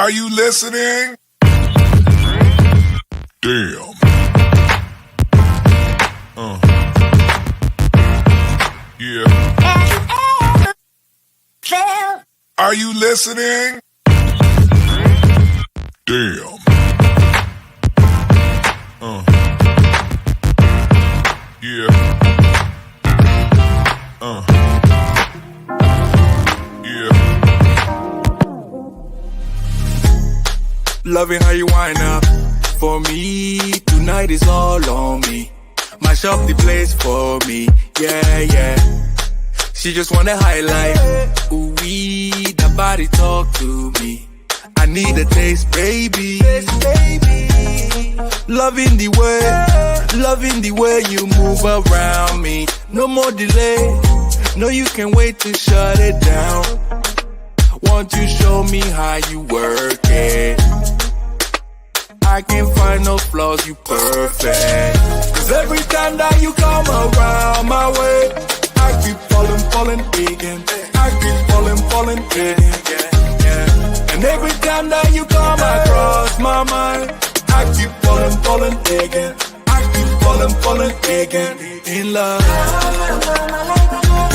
Are you listening? Damn. Yeah. Are you listening? Damn. Yeah. Yeah. Loving how you wind up for me. Tonight is all on me. Mash up the place for me. Yeah, yeah. She just wanna highlight. Ooh, that body talk to me. I need a taste, baby. Loving the way you move around me. No more delay. No, you can wait to shut it down. Want to show me how you work it? I can't find no flaws, you perfect. Cause every time that you come around my way, I keep falling again. I keep falling again. And every time that you come across my mind, I keep falling again. I keep falling again. In love.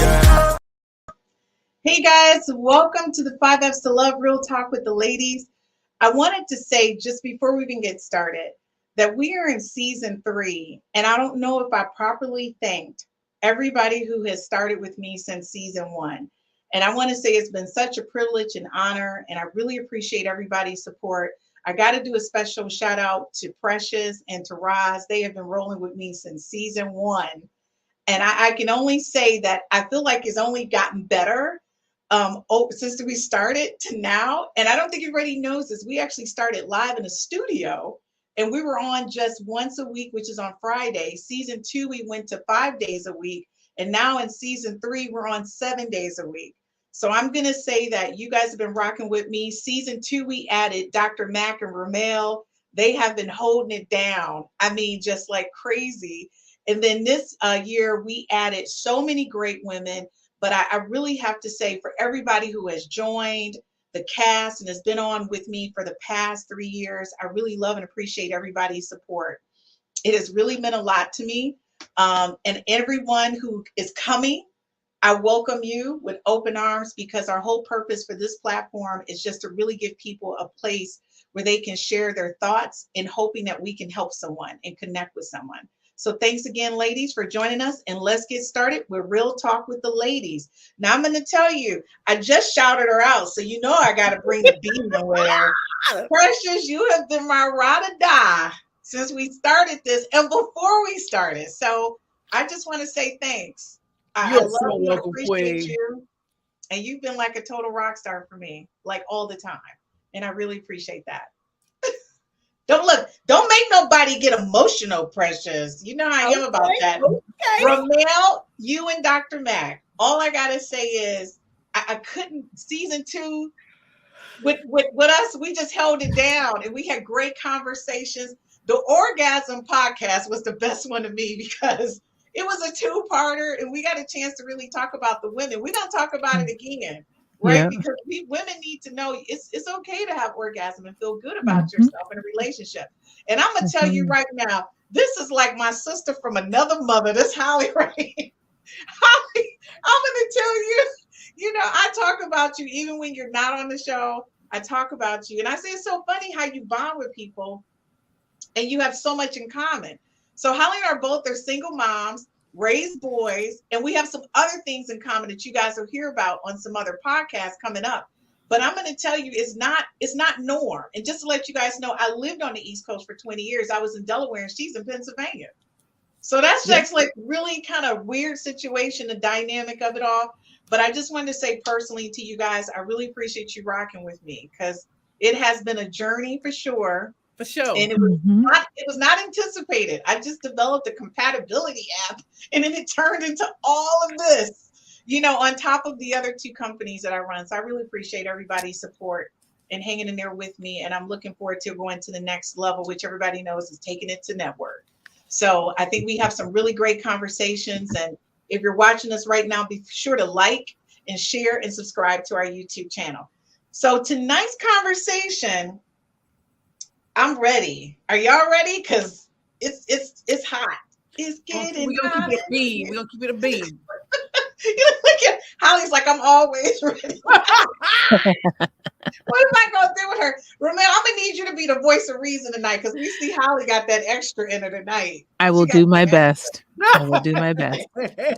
Yeah. Hey guys, welcome to the 5 F's to Love Real Talk with the ladies. I wanted to say just before we even get started that we are in season 3, and I don't know if I properly thanked everybody who has started with me since season 1. And I want to say it's been such a privilege and honor, and I really appreciate everybody's support. I got to do a special shout out to Precious and to Roz. They have been rolling with me since season 1. And I can only say that I feel like it's only gotten better since we started to now. And I don't think everybody knows this. We actually started live in a studio, and we were on just once a week, which is on Friday. Season 2, we went to 5 days a week. And now in season 3, we're on 7 days a week. So I'm going to say that you guys have been rocking with me. Season 2, we added Dr. Mac and Ramel. They have been holding it down. I mean, just like crazy. And then this year, we added so many great women. But I really have to say, for everybody who has joined the cast and has been on with me for the past 3 years, I really love and appreciate everybody's support. It has really meant a lot to me. And everyone who is coming, I welcome you with open arms, because our whole purpose for this platform is just to really give people a place where they can share their thoughts in hoping that we can help someone and connect with someone. So thanks again, ladies, for joining us, and let's get started with Real Talk with the ladies. Now I'm going to tell you, I just shouted her out, so you know I got to bring the demon with her. Precious, you have been my ride or die since we started this and before we started. So I just want to say thanks. I love you, I appreciate you, and you've been like a total rock star for me, like all the time, and I really appreciate that. Don't make nobody get emotional, Precious. You know how I am about that. Okay. Ramel, you and Dr. Mac. All I gotta say is I couldn't. Season 2 with us, we just held it down, and we had great conversations. The Orgasm podcast was the best one to me because it was a 2-parter, and we got a chance to really talk about the women. We're gonna talk about it again. Right? Yeah. Because women need to know it's okay to have orgasm and feel good about yourself in a relationship. And I'm going to tell you right now, this is like my sister from another mother. This Holly, right? Holly, I'm going to tell you, I talk about you even when you're not on the show. I talk about you. And I say it's so funny how you bond with people and you have so much in common. So Holly and I they're single moms, raised boys, and we have some other things in common that you guys will hear about on some other podcasts coming up. But I'm going to tell you, it's not norm. And just to let you guys know, I lived on the East Coast for 20 years. I was in Delaware and she's in Pennsylvania. So that's just like really kind of weird situation, the dynamic of it all. But I just wanted to say personally to you guys, I really appreciate you rocking with me, because it has been a journey for sure. For sure. And it was not anticipated. I just developed a compatibility app, and then it turned into all of this, on top of the other 2 companies that I run. So I really appreciate everybody's support and hanging in there with me. And I'm looking forward to going to the next level, which everybody knows is taking it to network. So I think we have some really great conversations. And if you're watching us right now, be sure to like and share and subscribe to our YouTube channel. So tonight's conversation, I'm ready. Are y'all ready? Because it's hot. It's getting We're gonna hot. keep it a beam. We're gonna keep it a beam. Look at Holly's like, I'm always ready. What am I gonna do with her? Ramel, I'm gonna need you to be the voice of reason tonight because we see Holly got that extra in her tonight. I will do my best. I will do my best. Okay,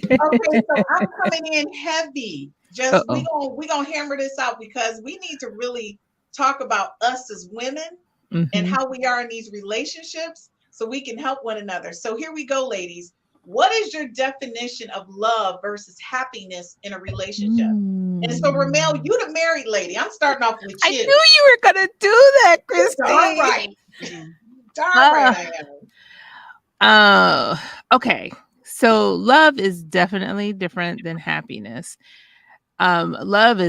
so I'm coming in heavy. Just Uh-oh. we gonna hammer this out because we need to really talk about us as women and Mhm. how we are in these relationships so we can help one another. So here we go, ladies. What is your definition of love versus happiness in a relationship? And so, Ramel, you the married lady. I'm starting off with you. I knew you were gonna do that, Christine. Darn right. Darn right I am. Okay. So love is definitely different than happiness. Love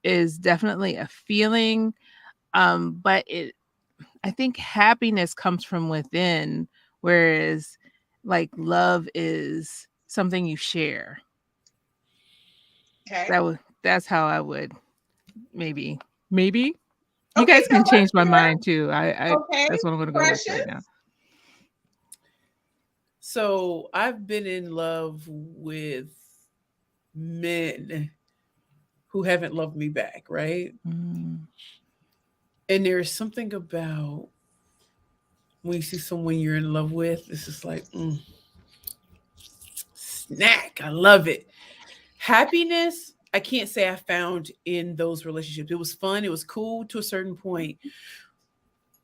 is definitely a feeling, but I think happiness comes from within, whereas like love is something you share. Okay. That's how I would maybe. You Okay, guys can no, change my let's hear it. mind too. Okay, That's what I'm gonna go with Precious. right now. So I've been in love with men who haven't loved me back, right? Mm. And there's something about when you see someone you're in love with, it's just like, snack. I love it. Happiness, I can't say I found in those relationships. It was fun. It was cool to a certain point.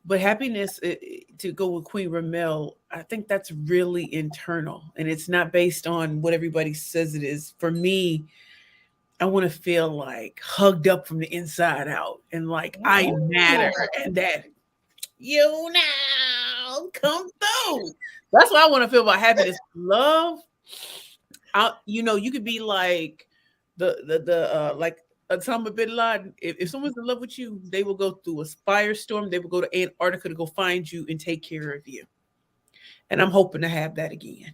But happiness, to go with Queen Ramel, I think that's really internal. And it's not based on what everybody says it is. For me, I want to feel like hugged up from the inside out and like I matter and that you now come through. That's what I want to feel about happiness. Love, you could be like the like Osama bin Laden. If someone's in love with you, they will go through a firestorm. They will go to Antarctica to go find you and take care of you. And I'm hoping to have that again.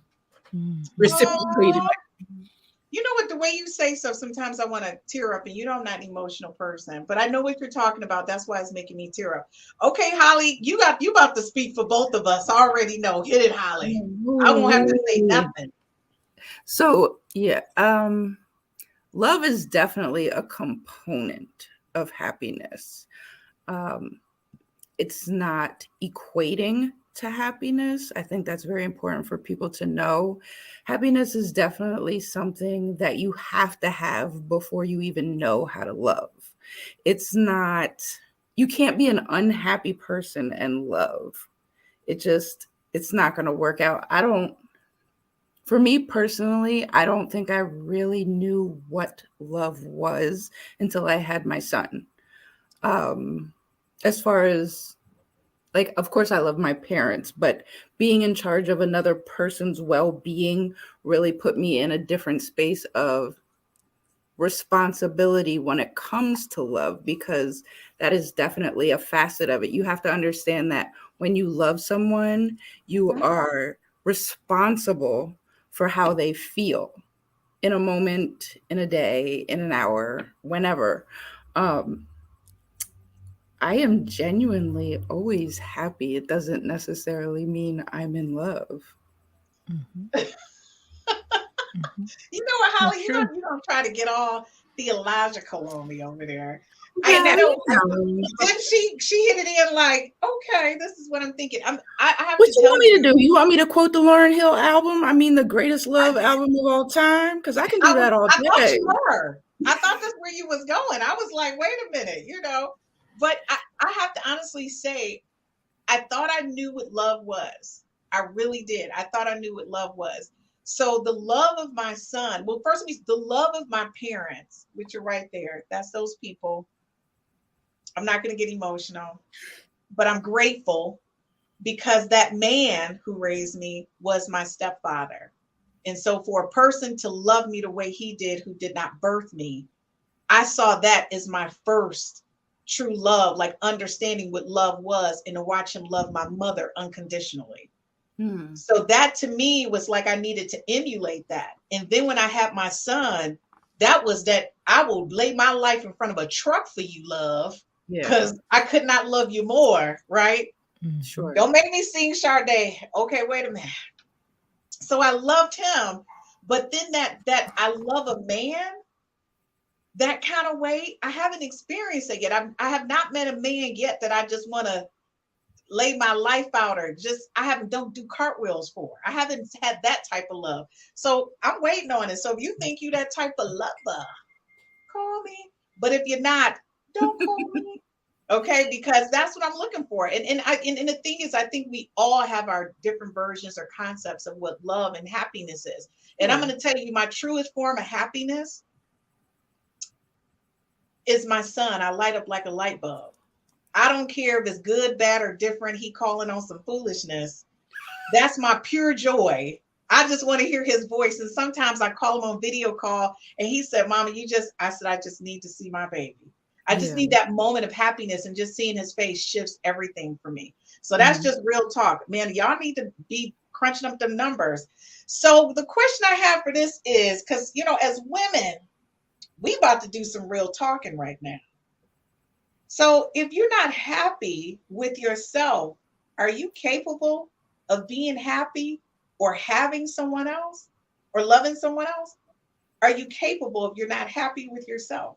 Reciprocated. You know what, the way you say so, sometimes I want to tear up, and you know I'm not an emotional person, but I know what you're talking about. That's why it's making me tear up. Okay, Holly, you about to speak for both of us. I already know. Hit it, Holly. I won't have to say nothing. So yeah, love is definitely a component of happiness. It's not equating to happiness. I think that's very important for people to know. Happiness is definitely something that you have to have before you even know how to love. It's not, you can't be an unhappy person and love. It's not going to work out. For me personally, I don't think I really knew what love was until I had my son. As far as, like, of course, I love my parents, but being in charge of another person's well-being really put me in a different space of responsibility when it comes to love, because that is definitely a facet of it. You have to understand that when you love someone, you are responsible for how they feel in a moment, in a day, in an hour, whenever. I am genuinely always happy. It doesn't necessarily mean I'm in love. Mm-hmm. You know what, Holly? You don't try to get all theological on me over there. Yeah, Then she hit it in like, okay, this is what I'm thinking. I have what to you tell want me to do? You want me to quote the Lauryn Hill album? I mean, the greatest love album of all time? Because I can do that all I thought day. you were. I thought that's where you was going. I was like, wait a minute, But I have to honestly say, I thought I knew what love was. I really did. I thought I knew what love was. So the love of my son, well, first of all, the love of my parents, which are right there. That's those people. I'm not going to get emotional, but I'm grateful because that man who raised me was my stepfather. And so for a person to love me the way he did, who did not birth me, I saw that as my first true love, like understanding what love was, and to watch him love my mother unconditionally. So that to me was like I needed to emulate that. And then when I had my son, that was that I will lay my life in front of a truck for you, love, Yeah, because I could not love you more, right? sure. Don't make me sing Sade. Okay, wait a minute. So I loved him, but then that I love a man that kind of way, I haven't experienced it yet. I have not met a man yet that I just want to lay my life out or just I haven't don't do cartwheels for. I haven't had that type of love. So I'm waiting on it. So if you think you that type of lover, call me. But if you're not, don't call me. Okay, because that's what I'm looking for. And the thing is, I think we all have our different versions or concepts of what love and happiness is. And I'm going to tell you, my truest form of happiness is my son. I light up like a light bulb. I don't care if it's good, bad, or different. He calling on some foolishness. That's my pure joy. I just want to hear his voice. And sometimes I call him on video call and he said, Mama, I said, I just need to see my baby. I just need that moment of happiness, and just seeing his face shifts everything for me. So that's just real talk. Man, y'all need to be crunching up the numbers. So the question I have for this is, because, as women, we about to do some real talking right now. So if you're not happy with yourself, are you capable of being happy or having someone else or loving someone else? Are you capable if you're not happy with yourself?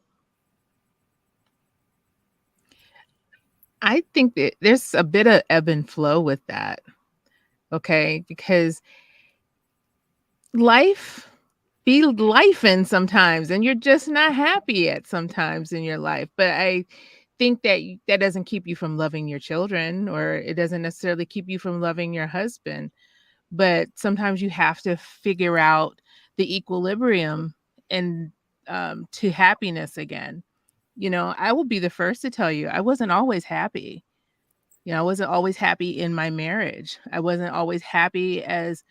I think that there's a bit of ebb and flow with that. Okay. Because life be lifing sometimes and you're just not happy at sometimes in your life. But I think that that doesn't keep you from loving your children, or it doesn't necessarily keep you from loving your husband. But sometimes you have to figure out the equilibrium and to happiness again. I will be the first to tell you, I wasn't always happy. I wasn't always happy in my marriage. I wasn't always happy as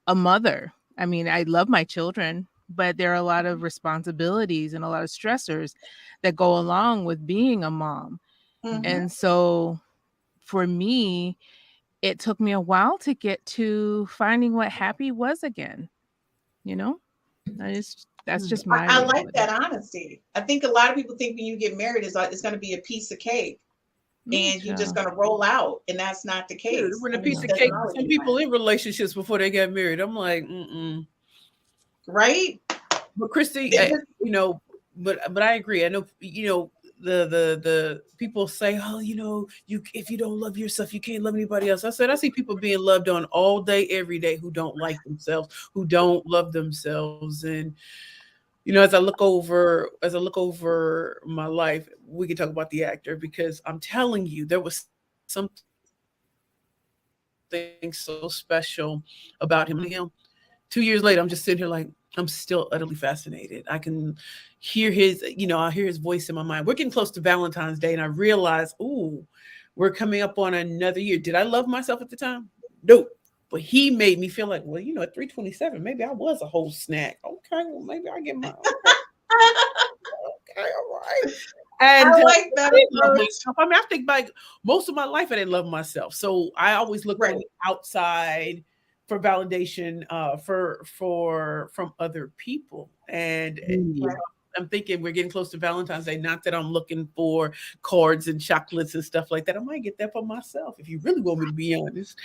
a mother. I mean, I love my children, but there are a lot of responsibilities and a lot of stressors that go along with being a mom. And so for me, it took me a while to get to finding what happy was again. That's just my I way like with that it. honesty. I think a lot of people think when you get married, it's going to be a piece of cake and you're just going to roll out, and that's not the Dude, case. when a I mean, piece it of doesn't cake. always Some be people like in relationships before they get married. I'm like, right. But Christy, They just- but I agree. I know, the people say, oh, if you don't love yourself, you can't love anybody else. I said, I see people being loved on all day, every day, who don't like themselves, who don't love themselves. And as I look over my life, we can talk about the actor, because I'm telling you, there was something so special about him. 2 years later, I'm just sitting here like, I'm still utterly fascinated. I can hear I hear his voice in my mind. We're getting close to Valentine's Day, and I realize, ooh, we're coming up on another year. Did I love myself at the time? No. But he made me feel like, well, at 327, maybe I was a whole snack. Okay, well, maybe I get my okay, all right. And I like I that didn't love approach. myself. I mean, I think like most of my life, I didn't love myself. So I always looked on Right. the outside for validation from other people. And Right. I'm thinking we're getting close to Valentine's Day. Not that I'm looking for cards and chocolates and stuff like that. I might get that for myself if you really want me to be honest.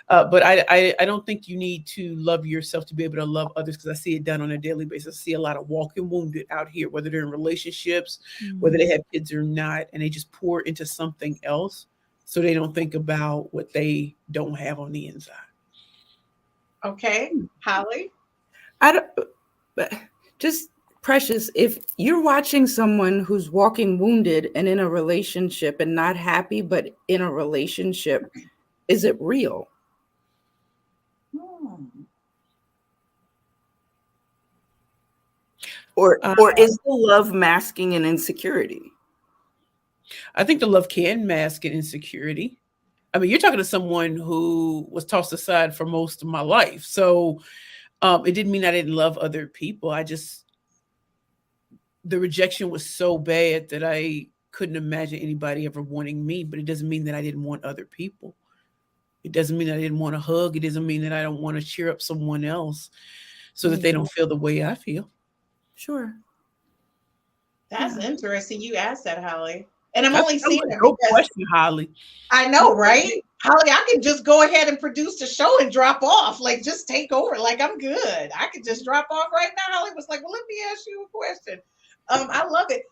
But I don't think you need to love yourself to be able to love others, because I see it done on a daily basis. I see a lot of walking wounded out here, whether they're in relationships, whether they have kids or not, and they just pour into something else, so they don't think about what they don't have on the inside. Okay, Holly. I don't, but just Precious, if you're watching someone who's walking wounded and in a relationship and not happy, but in a relationship, is it real? Or is the love masking an insecurity? I think the love can mask an insecurity. I mean, you're talking to someone who was tossed aside for most of my life. So it didn't mean I didn't love other people. The rejection was so bad that I couldn't imagine anybody ever wanting me, but it doesn't mean that I didn't want other people. It doesn't mean I didn't want a hug. It doesn't mean that I don't want to cheer up someone else so that they don't feel the way I feel. Sure. That's interesting. You asked that, Holly. And I'm That's only saying that no because question, Holly. I know, right? Holly, I can just go ahead and produce the show and drop off. Like, just take over. Like, I'm good. I could just drop off right now. Holly was like, well, let me ask you a question. I love it.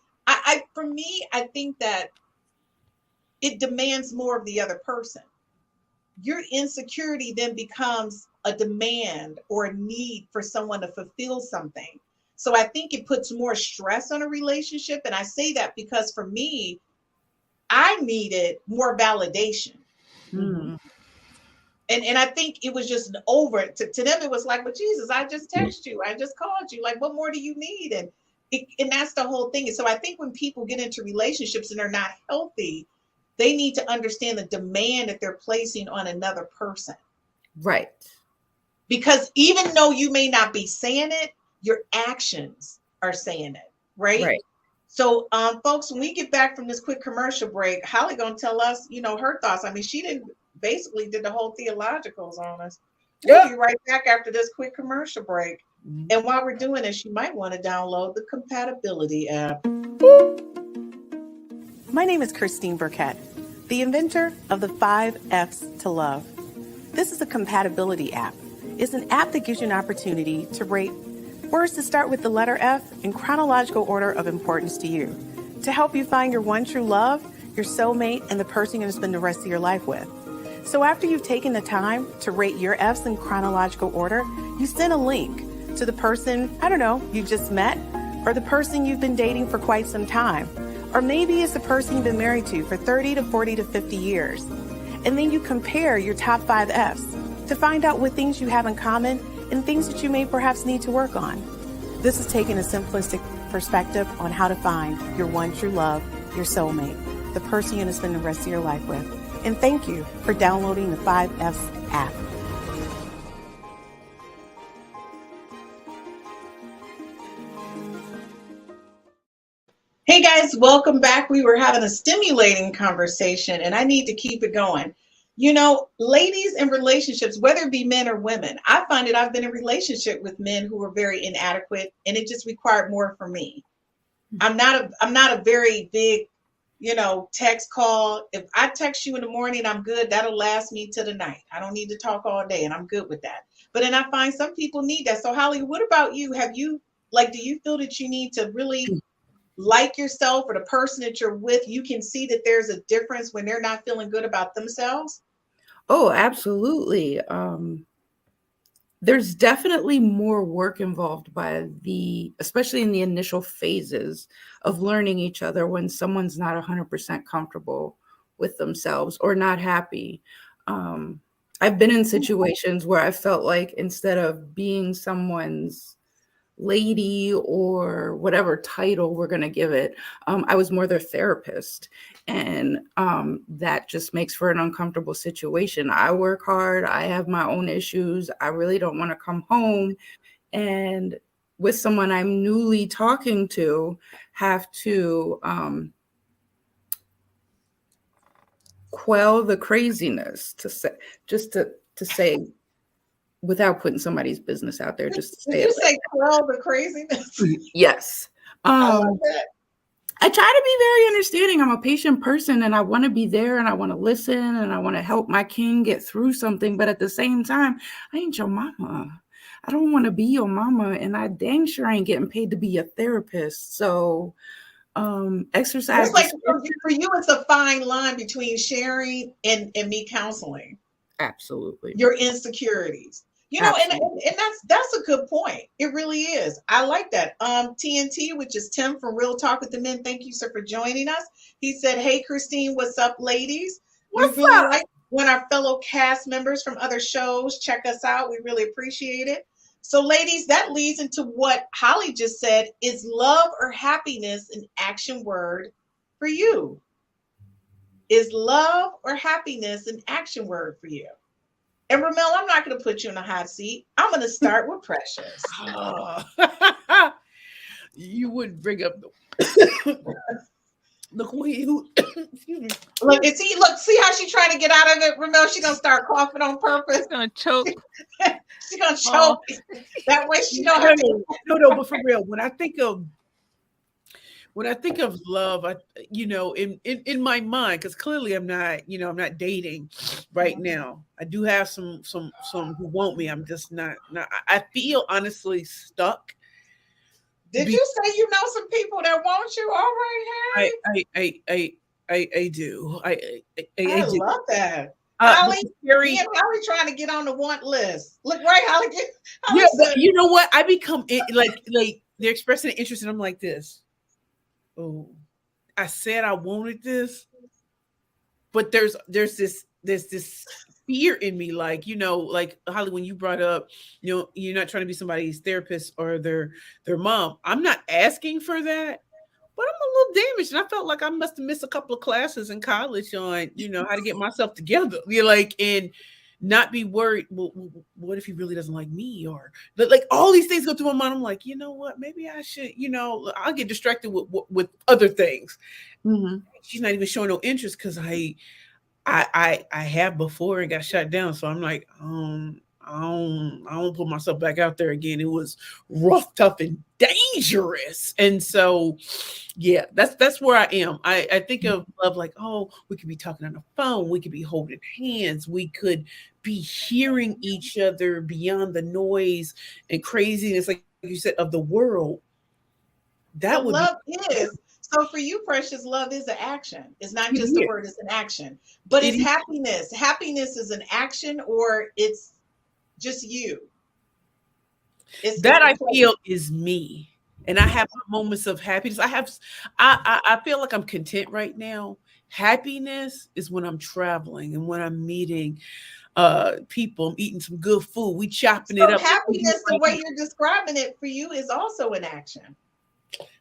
For me, I think that it demands more of the other person. Your insecurity then becomes a demand or a need for someone to fulfill something. So I think it puts more stress on a relationship. And I say that because for me, I needed more validation. Mm. And I think it was just to them. It was like, well, Jesus, I just texted you. I just called you. Like, what more do you need? And that's the whole thing. And so I think when people get into relationships and they're not healthy, they need to understand the demand that they're placing on another person. Right. Because even though you may not be saying it, your actions are saying it. Right. So, folks, when we get back from this quick commercial break, Holly gonna tell us, her thoughts. I mean, she did the whole theologicals on us. We'll be right back after this quick commercial break. Mm-hmm. And while we're doing this, you might want to download the Compatibility app. My name is Christine Burkett, the inventor of the 5 F's to Love. This is a compatibility app. It's an app that gives you an opportunity to rate words that start with the letter F in chronological order of importance to you, to help you find your one true love, your soulmate, and the person you're going to spend the rest of your life with. So after you've taken the time to rate your F's in chronological order, you send a link to the person, you just met, or the person you've been dating for quite some time. Or maybe it's the person you've been married to for 30 to 40 to 50 years. And then you compare your top 5 F's to find out what things you have in common and things that you may perhaps need to work on. This is taking a simplistic perspective on how to find your one true love, your soulmate, the person you're going to spend the rest of your life with. And thank you for downloading the 5 F's app. Hey guys, welcome back. We were having a stimulating conversation and I need to keep it going. Ladies in relationships, whether it be men or women, I find that I've been in a relationship with men who were very inadequate and it just required more from me. I'm not a very big, text call. If I text you in the morning, I'm good. That'll last me to the night. I don't need to talk all day and I'm good with that. But then I find some people need that. So Holly, what about you? Do you feel that you need to really like yourself or the person that you're with? You can see that there's a difference when they're not feeling good about themselves? Oh, absolutely. There's definitely more work involved especially in the initial phases of learning each other when someone's not 100% comfortable with themselves or not happy. I've been in situations where I felt like instead of being someone's lady or whatever title we're going to give it, I was more their therapist. And that just makes for an uncomfortable situation. I work hard. I have my own issues. I really don't want to come home and with someone I'm newly talking to have to quell the craziness to say without putting somebody's business out there, just to say Did you say quell the craziness? Yes. I love that. I try to be very understanding. I'm a patient person and I want to be there and I want to listen and I want to help my king get through something. But at the same time, I ain't your mama. I don't want to be your mama and I dang sure ain't getting paid to be your therapist. So exercise. It's like for you, it's a fine line between sharing and me counseling. Absolutely. Your insecurities. And that's a good point. It really is. I like that. TNT, which is Tim from Real Talk with the Men. Thank you, sir, for joining us. He said, "Hey, Christine, what's up, ladies? What's we really up? like when our fellow cast members from other shows check us out. We really appreciate it." So, ladies, that leads into what Holly just said. Is love or happiness an action word for you? Is love or happiness an action word for you? And Ramel, I'm not going to put you in the hot seat. I'm going to start with Precious. You would bring up the queen who, excuse me. Look, see how she's trying to get out of it, Ramel? She's going to start coughing on purpose. She's going to choke. She's going to choke. That way she don't have to. No, but for real, when I think of when I think of love, in my mind, because clearly I'm not dating right now. I do have some who want me. I'm just not. I feel honestly stuck. Did you say you know some people that want you? All right, I do. I I do. love that. But Holly, Carrie, me and Holly trying to get on the want list. Look, right, Holly. Holly yeah, said, but you know what? I become like they're expressing an interest, and I'm like this. Oh, I said I wanted this, but there's this fear in me, like Holly, when you brought up, you're not trying to be somebody's therapist or their mom. I'm not asking for that, but I'm a little damaged, and I felt like I must have missed a couple of classes in college on how to get myself together. You're like, and not be worried. Well, what if he really doesn't like me, or like all these things go through my mind. I'm like, you know what? Maybe I should. I'll get distracted with other things. Mhm. She's not even showing no interest because I have before and got shut down. So I'm like, I don't put myself back out there again. It was rough, tough, and dangerous. And so, yeah, that's where I am. I think of love like, oh, we could be talking on the phone, we could be holding hands, we could be hearing each other beyond the noise and craziness, like you said, of the world. That so would love be is. So for you, Precious, love is an action. It's not just Yeah. a word, it's an action. But It it's is. happiness. Happiness is an action, or it's just you. That It's I a place. feel is me. And I have my moments of happiness. I feel like I'm content right now. Happiness is when I'm traveling and when I'm meeting people, I'm eating some good food, we chopping it So up. happiness, the way you're describing it for you, is also an action.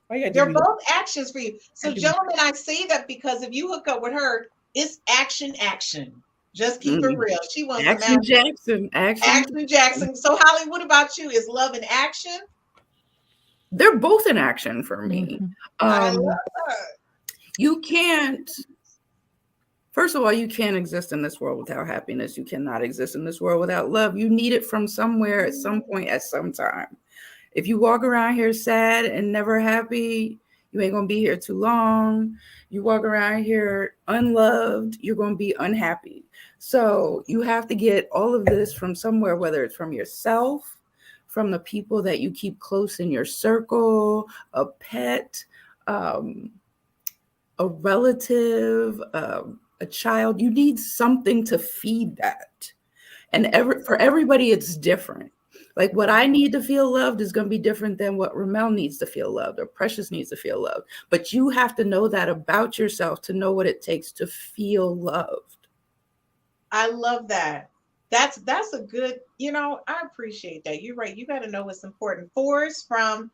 Why you gotta do They're me both actions for you. So, Gotta do me- gentlemen, I say that because if you hook up with her, it's action, action. Just keep it Mm. real. She wants some Action action. Jackson. Action. Action Jackson. So, Holly, what about you? Is love an action? They're both in action for me. Mhm. I Um, love her. you can't. First of all, you can't exist in this world without happiness. You cannot exist in this world without love. You need it from somewhere at some point at some time. If you walk around here sad and never happy, you ain't gonna be here too long. You walk around here unloved, you're gonna be unhappy. So you have to get all of this from somewhere, whether it's from yourself, from the people that you keep close in your circle, a pet, a relative, a child. You need something to feed that. And for everybody, it's different. Like what I need to feel loved is going to be different than what Ramel needs to feel loved or Precious needs to feel loved. But you have to know that about yourself to know what it takes to feel loved. I love that. That's a good, I appreciate that. You're right. You got to know what's important. Forrest from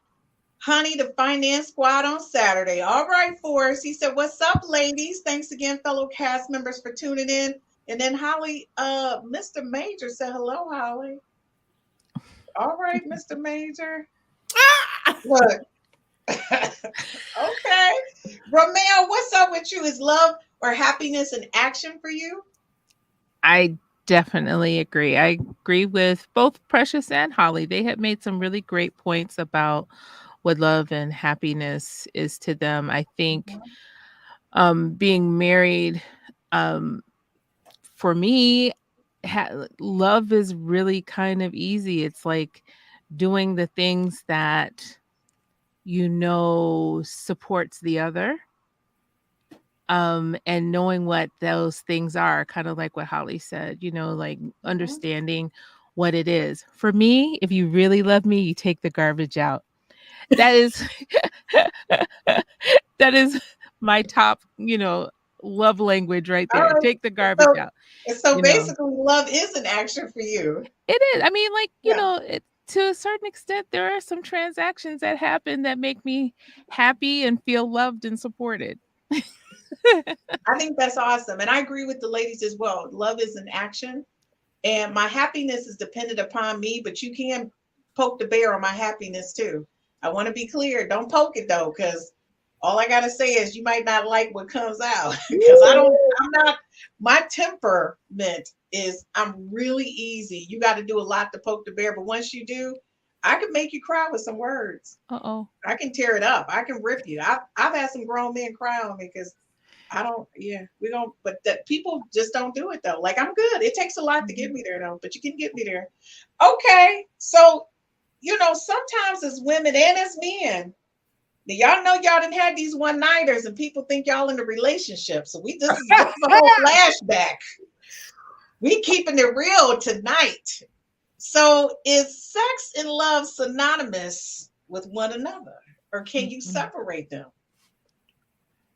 Honey, the Finance Squad on Saturday. All right, Forrest. He said, "What's up, ladies? Thanks again, fellow cast members, for tuning in." And then Holly, Mr. Major said, "Hello, Holly." All right, Mr. Major. Look. Okay. Ramel, what's up with you? Is love or happiness an action for you? I definitely agree. I agree with both Precious and Holly. They have made some really great points about what love and happiness is to them. I think being married, for me, love is really kind of easy. It's like doing the things that supports the other, and knowing what those things are, kind of like what Holly said, like understanding what it is. For me, if you really love me, you take the garbage out. That is that is my top, love language right there. All right. Take the garbage out. So basically, love is an action for you. It is. I mean, like, to a certain extent, there are some transactions that happen that make me happy and feel loved and supported. I think that's awesome. And I agree with the ladies as well. Love is an action. And my happiness is dependent upon me, but you can poke the bear on my happiness too. I want to be clear. Don't poke it though, because all I gotta say is you might not like what comes out. Because my temperament is I'm really easy. You got to do a lot to poke the bear, but once you do, I can make you cry with some words. Uh-oh. I can tear it up. I can rip you. I've had some grown men cry on me because I don't. Yeah, we don't. But that people just don't do it though. Like I'm good. It takes a lot to get me there though, but you can get me there. Okay, so sometimes as women and as men, now, y'all know y'all didn't have these one-nighters, and people think y'all in a relationship. So this is a whole flashback. We keeping it real tonight. So is sex and love synonymous with one another, or can you separate them?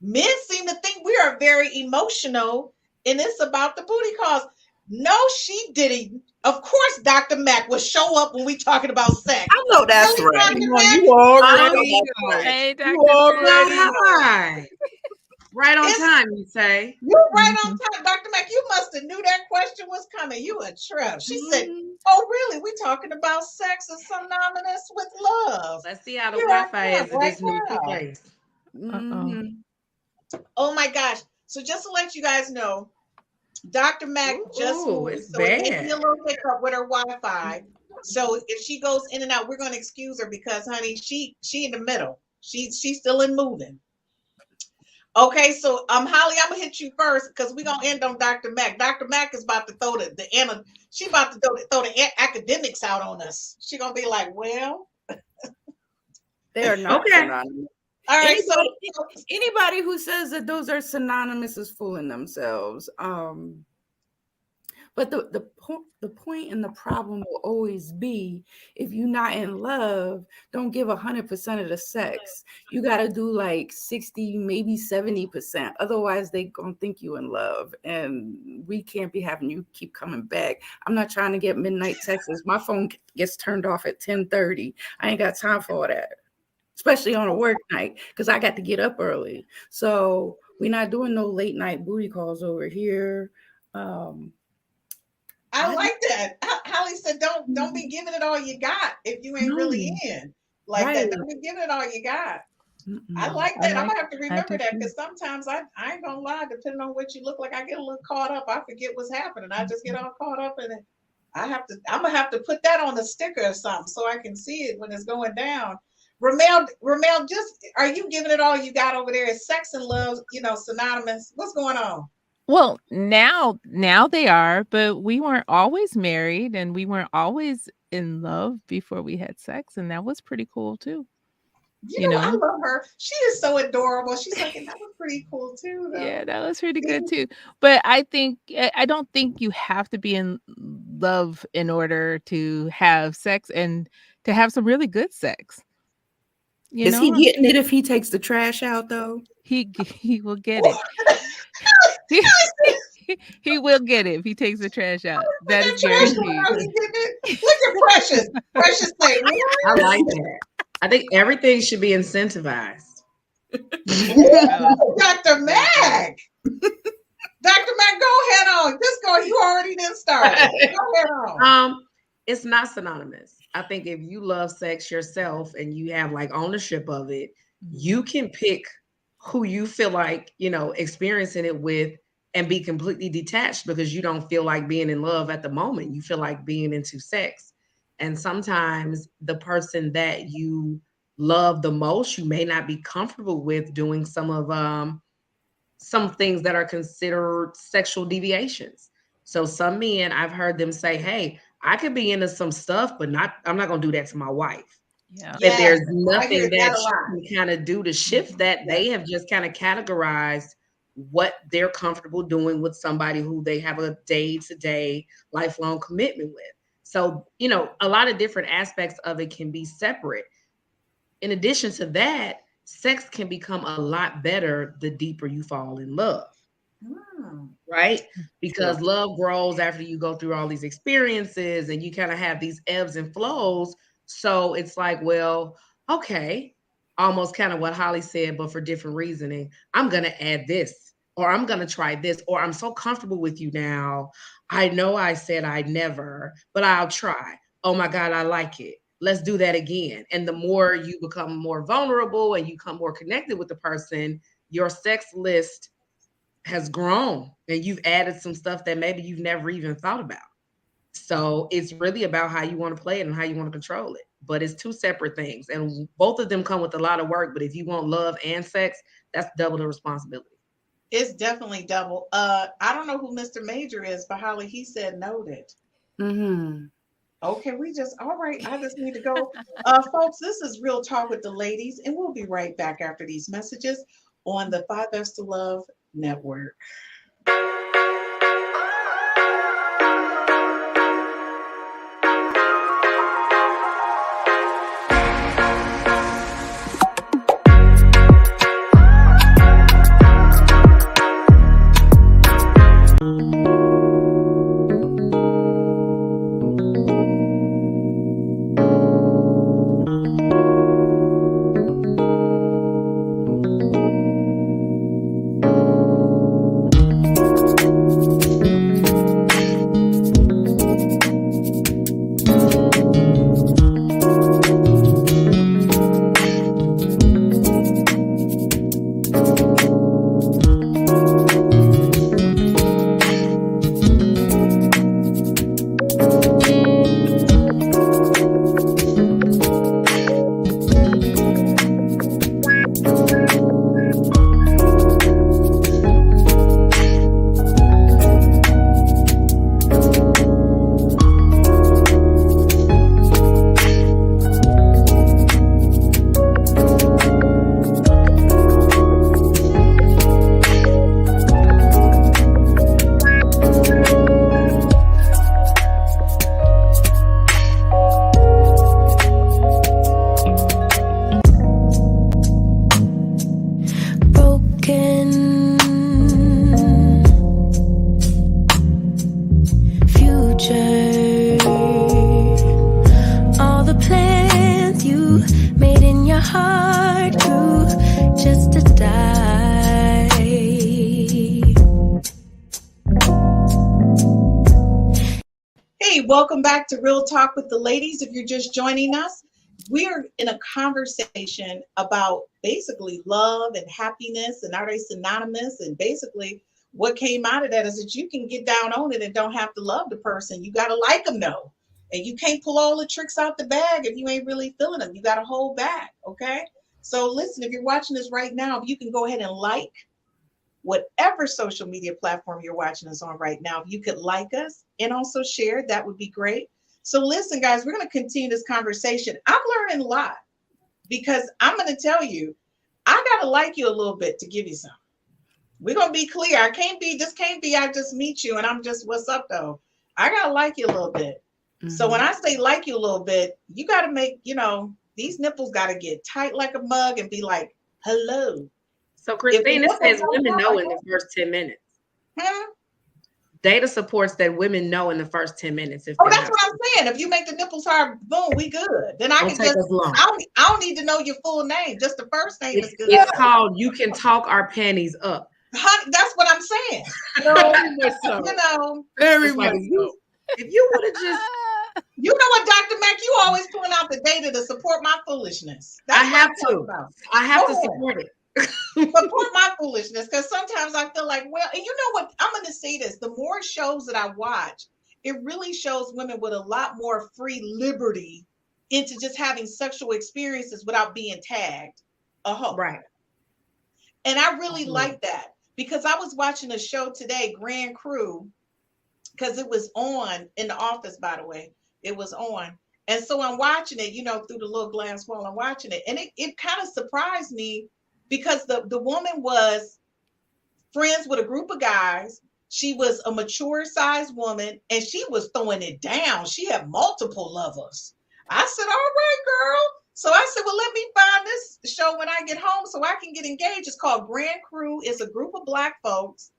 Men seem to think we are very emotional, and it's about the booty calls. No, she didn't. Of course, Dr. Mac will show up when we talking about sex. I know that's Really, right. Dr. Come on, Mac? you already Oh, know. Hey, Dr. You already Mac. know. hi. Right on It's- time, you say. You're right on time, Dr. Mac. You must have knew that question was coming. You a trip. She said, "Oh, really? We talking about sex is synonymous with love." Let's see how the You're on Wi-Fi time is in this new right now. place. Mhm. Oh my gosh! So just to let you guys know, Dr. Mac just Ooh, moved, it's so it may be a bad. little hiccup with her Wi-Fi. So if she goes in and out, we're going to excuse her because, honey, she in the middle. She's still in moving. Okay, so Holly, I'm gonna hit you first because we're gonna end on Dr. Mac. Dr. Mac is about to throw she about to throw the academics out on us. She gonna be like, well, They are not Okay. synonymous. all right. Anybody who says that those are synonymous is fooling themselves. But the point and the problem will always be if you're not in love, don't give 100% of the sex. You got to do like 60, maybe 70%. Otherwise, they gonna think you in love, and we can't be having you keep coming back. I'm not trying to get midnight texts. My phone gets turned off at 10:30. I ain't got time for all that, especially on a work night because I got to get up early. So we're not doing no late night booty calls over here. I like that. Holly said, "Don't be giving it all you got if you ain't really in like that. Right. Don't be giving it all you got." I Mm-mm. like that. I'm like gonna have to remember do that too. because sometimes I ain't gonna lie. Depending on what you look like, I get a little caught up. I forget what's happening. I just get all caught up in it. I'm gonna have to put that on a sticker or something so I can see it when it's going down. Ramel, just are you giving it all you got over there? Is sex and love, synonymous? What's going on? Well, now they are, but we weren't always married and we weren't always in love before we had sex, and that was pretty cool too. You know, I love her. She is so adorable. She's like, and that was pretty cool too, though. Yeah, that was pretty good too. But I don't think you have to be in love in order to have sex and to have some really good sex. You Is he know, getting it if he takes the trash out though? he will get it. He will get it if he takes the trash out. That is guaranteed. Look at Precious. Precious say, I like that. I think everything should be incentivized. Dr. Mac. Dr. Mac, go ahead on. Just go. You already didn't start. Go ahead on. It's not synonymous. I think if you love sex yourself and you have like ownership of it, you can pick who you feel like, experiencing it with and be completely detached because you don't feel like being in love at the moment. You feel like being into sex. And sometimes the person that you love the most, you may not be comfortable with doing some things that are considered sexual deviations. So some men, I've heard them say, hey, I could be into some stuff, but I'm not going to do that to my wife. Yeah. If there's I nothing hear that that a lot. you can kind of do to shift that, they have just kind of categorized what they're comfortable doing with somebody who they have a day-to-day lifelong commitment with. So, a lot of different aspects of it can be separate. In addition to that, sex can become a lot better the deeper you fall in love. Right? Because love grows after you go through all these experiences and you kind of have these ebbs and flows. So it's like, well, okay, almost kind of what Holly said, but for different reasoning. I'm going to add this, or I'm going to try this, or I'm so comfortable with you now. I know I said I'd never, but I'll try. Oh my God, I like it. Let's do that again. And the more you become more vulnerable and you become more connected with the person, your sex list has grown and you've added some stuff that maybe you've never even thought about. So it's really about how you want to play it and how you want to control it. but it's two separate things. And both of them come with a lot of work. But if you want love and sex, that's double the responsibility. It's definitely double. I don't know who Mr. Major is, but Holly, he said noted. Mm-hmm. Okay, all right. I just need to go. Folks, this is Real Talk with the Ladies, and we'll be right back after these messages on the 5Fs to Love Network. Welcome back to Real Talk with the Ladies. If you're just joining us, we are in a conversation about basically love and happiness, and are they synonymous? And basically what came out of that is that you can get down on it and don't have to love the person. You got to like them though. And you can't pull all the tricks out the bag if you ain't really feeling them. You got to hold back, okay? So listen, if you're watching this right now, if you can go ahead and like whatever social media platform you're watching us on right now, if you could like us and also share, that would be great. So listen, guys, we're going to continue this conversation. I'm learning a lot because I'm going to tell you, I got to like you a little bit to give you some. We're going to be clear. I can't be, I just meet you and I'm just, what's up though? I got to like you a little bit. Mm-hmm. So when I say like you a little bit, you got to make, these nipples got to get tight like a mug and be like, hello. So Christine, it says women know in the first 10 minutes. Data supports that women know in the first 10 minutes. That's what I'm saying. If you make the nipples hard, boom, we good. Then I can just, I don't need to know your full name. Just the first name is good. It's called You Can Talk Our Panties Up. Honey, that's what I'm saying. Very much so. If you would have just, you know what, Dr. Mac, you always pulling out the data to support my foolishness. I have to support it. Support my foolishness, because sometimes I feel like, well, and you know what? I'm going to say this. The more shows that I watch, it really shows women with a lot more free liberty into just having sexual experiences without being tagged a hoe. Right. And I really like that, because I was watching a show today, Grand Crew, because it was on in the office, by the way. It was on. And so I'm watching it, through the little glass wall. I'm watching it. And it kind of surprised me, because the woman was friends with a group of guys. She was a mature sized woman and she was throwing it down. She had multiple lovers. I said, all right, girl. So I said, well, let me find this show when I get home so I can get engaged. It's called Grand Crew. It's a group of Black folks.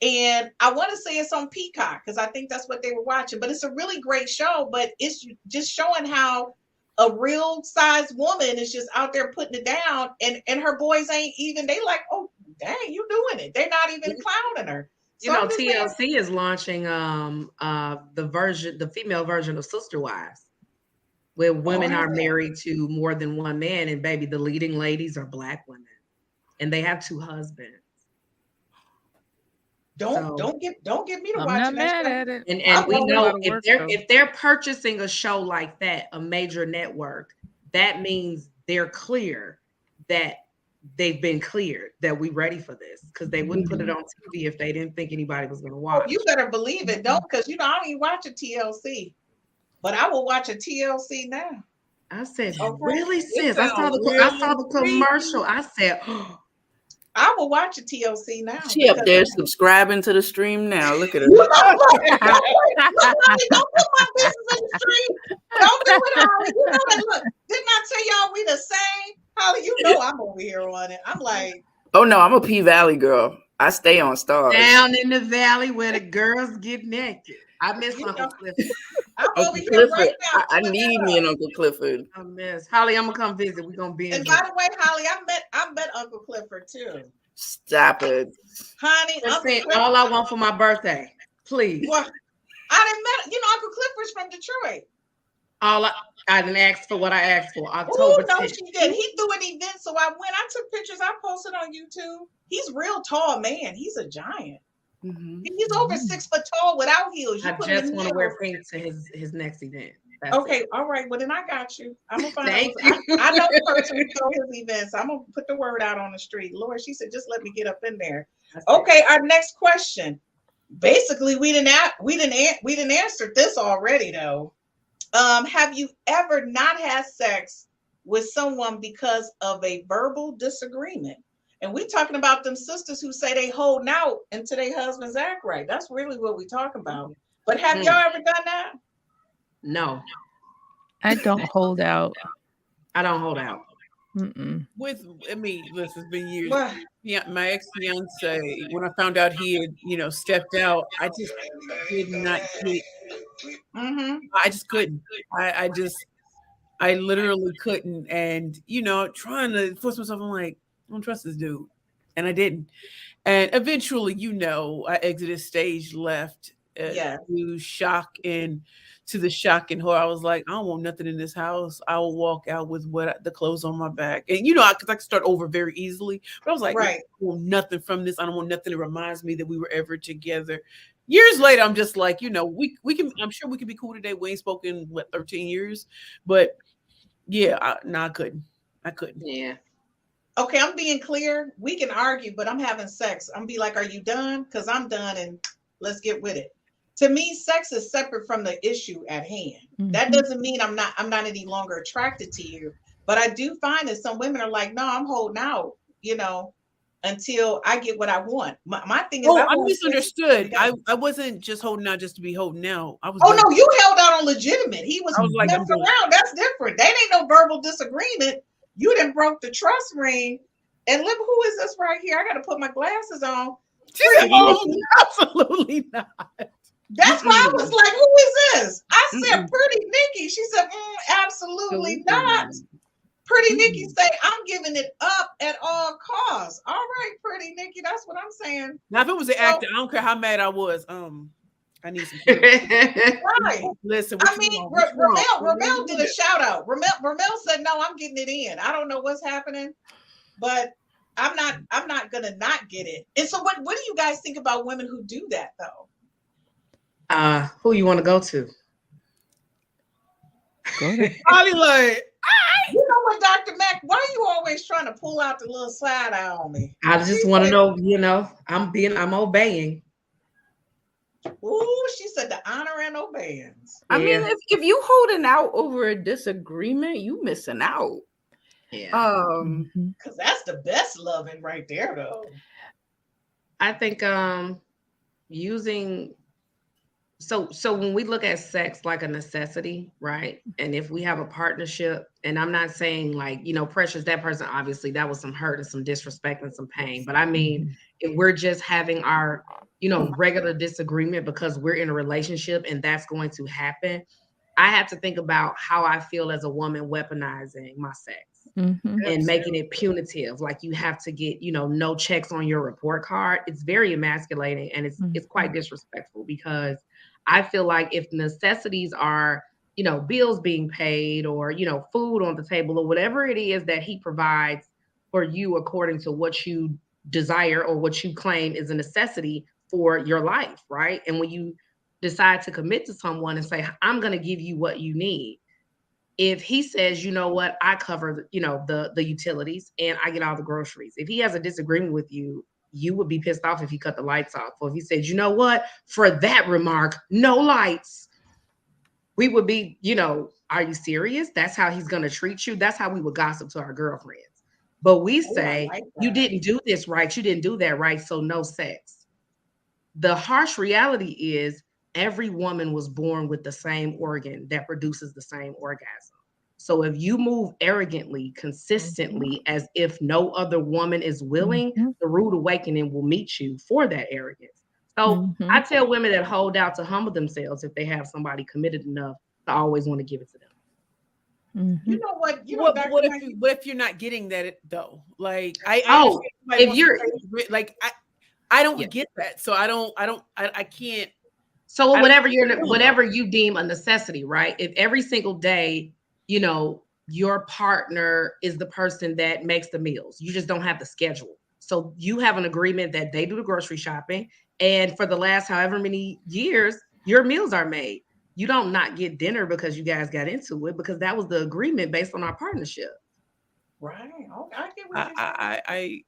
And I want to say it's on Peacock because I think that's what they were watching. But it's a really great show. But it's just showing how a real sized woman is just out there putting it down, and her boys ain't even, they like, oh, dang, you doing it. They're not even clowning her. So TLC is launching the female version of Sister Wives, where women are married to more than one man, and baby, the leading ladies are Black women, and they have 2 husbands. Don't So, don't get me to I'm watching not that mad show. at it. and I'm we It's a going. know lot of work, though. if they're purchasing a show like that, a major network, that means they're clear that they've been cleared, that we ready for this, because they wouldn't put it on TV if they didn't think anybody was going to Oh, watch. you better believe it. Don't, because you know I don't even watch a TLC, but I will watch a TLC now. I said, Okay. really, It sis? I saw sounds the really commercial. I said, I will watch a TLC now. She up because- there subscribing to the stream now. Look at her. You know, look, Holly, don't put my business in the street. Don't do it, Holly. You know that. Look, didn't I tell y'all we the same? Holly, you know I'm over here on it. I'm like, Oh no, I'm a P Valley girl. I stay on Stars. down in the valley where the girls get naked. I miss You Uncle know. Clifford. I'm over Uncle here Clifford. right now. I pulling need that me up. an Uncle Clifford. I miss Holly. I'm gonna come visit. We're gonna be in And by the way, Holly, I met Uncle Clifford too. Stop it. Honey, Uncle Clifford. all I want for my birthday, please. Well, I didn't met. You know, Uncle Clifford's from Detroit. All I didn't ask for what I asked for. Oh October no, 10th. she did. He threw an event, so I went. I took pictures. I posted on YouTube. He's real tall, man. He's a giant. Mhm. He's over 6 foot tall without heels. You I put him just in want to the wear middle. pink to his next event. That's Okay, it. all right. Well, then I got you. I'm gonna find Thank out. you. I know the person who throw his events. I'm gonna put the word out on the street. Lord, she said, just let me get up in there. That's it. Okay, our next question. Basically, we didn't answer this already though. Have you ever not had sex with someone because of a verbal disagreement? And we're talking about them sisters who say they holding out until their husbands act right. That's really what we're talking about. But have y'all ever done that? No, I don't hold out. I don't hold out. Mm-mm. listen, it's been years. Well, Yeah, my ex-fiance, when I found out he had, stepped out, I just did not get, mm-hmm. I just couldn't. I literally couldn't. And, trying to force myself, I'm like, I don't trust this dude. And I didn't. And eventually, I exited stage left Yeah. to the shock and horror. I was like, I don't want nothing in this house. I will walk out with the clothes on my back. And, because I can start over very easily. But I was like, Right. I don't want nothing from this. I don't want nothing that reminds me that we were ever together. Years later, I'm just like, we can, I'm sure we can be cool today. We ain't spoken, 13 years? But yeah, I couldn't. Yeah. Okay, I'm being clear. We can argue, but I'm having sex. I'm be like, are you done? Because I'm done and let's get with it. To me, sex is separate from the issue at hand. That Mhm. doesn't mean I'm not any longer attracted to you. But I do find that some women are like, no, I'm holding out, until I get what I want. My thing is, Oh, I I want misunderstood. sex. I wasn't just holding out just to be holding out. I was. Oh no, you held out on legitimate. He was I was like, messing I'm done. around. That's different. That ain't no verbal disagreement. You didn't broke the trust ring. And look, who is this right here? I got to put my glasses on. She said, oh, absolutely not. That's why I was like, who is this? I said, Pretty Nikki. She said, absolutely not. Pretty Nikki say, I'm giving it up at all costs. All right, Pretty Nikki, that's what I'm saying. Now, if it was an actor, I don't care how mad I was. I need some. Right. Listen, I mean, Ramel did a shout out. Ramel said, no, I'm getting it in. I don't know what's happening, but I'm not gonna not get it. And so what do you guys think about women who do that though? Who you want to go to? Go ahead. Probably like, You know what, Dr. Mac, why are you always trying to pull out the little side eye on me? I just want to know, I'm obeying. Ooh, she said the honor and obedience. I mean, Yeah. if you holding out over a disagreement, you missing out. Yeah. Mhm. Because that's the best loving right there, though. I think using so when we look at sex like a necessity, right? And if we have a partnership, and I'm not saying like, Precious, that person, obviously that was some hurt and some disrespect and some pain. But I mean, if we're just having our, regular disagreement because we're in a relationship and that's going to happen, I have to think about how I feel as a woman weaponizing my sex. Mhm. And making it punitive, like you have to get, no checks on your report card. It's very emasculating and it's quite disrespectful, because I feel like if necessities are, bills being paid or, food on the table or whatever it is that he provides for you according to what you desire or what you claim is a necessity, for your life, right? And when you decide to commit to someone and say, I'm going to give you what you need. If he says, you know what, I cover, the utilities and I get all the groceries. If he has a disagreement with you, you would be pissed off if he cut the lights off. Or if he said, you know what, for that remark, no lights, we would be, are you serious? That's how he's going to treat you. That's how we would gossip to our girlfriends. But we say, you didn't do this right. You didn't do that right. So no sex. The harsh reality is every woman was born with the same organ that produces the same orgasm. So if you move arrogantly, consistently, as if no other woman is willing, the rude awakening will meet you for that arrogance. So I tell women that hold out to humble themselves if they have somebody committed enough to always want to give it to them. You know what? What if you're not getting that though? Like I don't get that. So I can't. So whatever you deem a necessity, right? If every single day, your partner is the person that makes the meals, you just don't have the schedule. So you have an agreement that they do the grocery shopping, and for the last however many years, your meals are made. You don't not get dinner because you guys got into it, because that was the agreement based on our partnership. Right. Okay. I get what you're saying.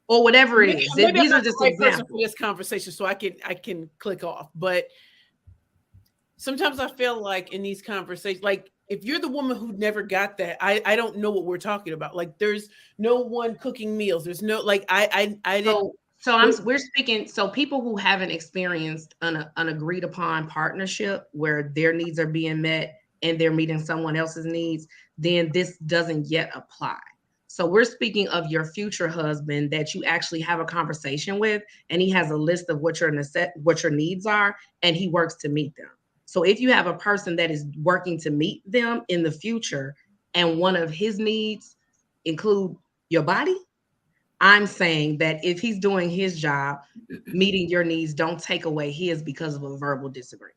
Or whatever it is. These are just examples for this conversation, so I can click off. But sometimes I feel like in these conversations, like if you're the woman who never got that, I don't know what we're talking about. Like there's no one cooking meals. There's no I didn't. We're speaking. So people who haven't experienced an agreed upon partnership where their needs are being met and they're meeting someone else's needs, then this doesn't yet apply. So we're speaking of your future husband that you actually have a conversation with, and he has a list of what your needs are, and he works to meet them. So if you have a person that is working to meet them in the future, and one of his needs include your body, I'm saying that if he's doing his job, meeting your needs, don't take away his because of a verbal disagreement.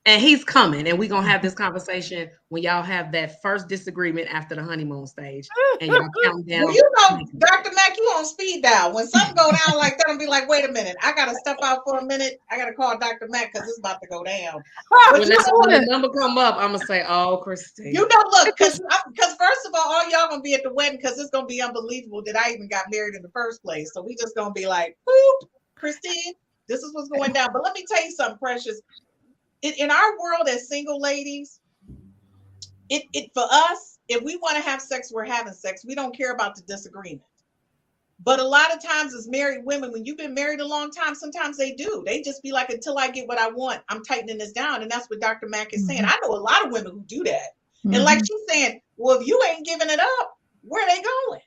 And he's coming, and we're going to have this conversation when y'all have that first disagreement after the honeymoon stage, and y'all count down. Well, Dr. Mack, you on speed dial. When something go down like that, I'll be like, wait a minute. I got to step out for a minute. I got to call Dr. Mack because it's about to go down. When the number come up, I'm going to say, oh, Christine. Look, because first of all y'all going to be at the wedding because it's going to be unbelievable that I even got married in the first place. So we just going to be like, boop, Christine, this is what's going down. But let me tell you something, Precious. In our world as single ladies, it for us, if we want to have sex, we're having sex. We don't care about the disagreement. But a lot of times as married women, when you've been married a long time, sometimes they do. They just be like, until I get what I want, I'm tightening this down. And that's what Dr. Mack is saying. I know a lot of women who do that. And like she's saying, well, if you ain't giving it up, where are they going?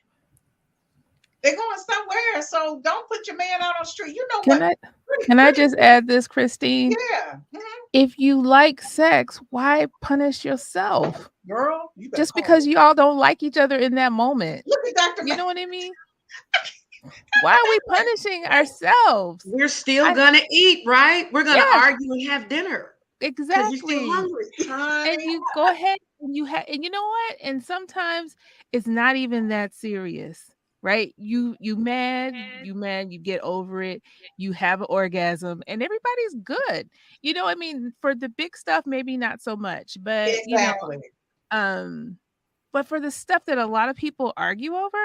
They're going somewhere. So don't put your man out on the street. You know what? Can I just add this, Christine? Yeah. If you like sex, why punish yourself? Girl, just because y'all don't like each other in that moment. Look at Dr. You know what I mean? Why are we punishing ourselves? We're still gonna eat, right? We're gonna argue and have dinner. Exactly. You're still hungry. And you go ahead and you know what? And sometimes it's not even that serious. Right? You mad, you get over it, you have an orgasm, and everybody's good. You know, I mean, for the big stuff, maybe not so much, but exactly. But for the stuff that a lot of people argue over,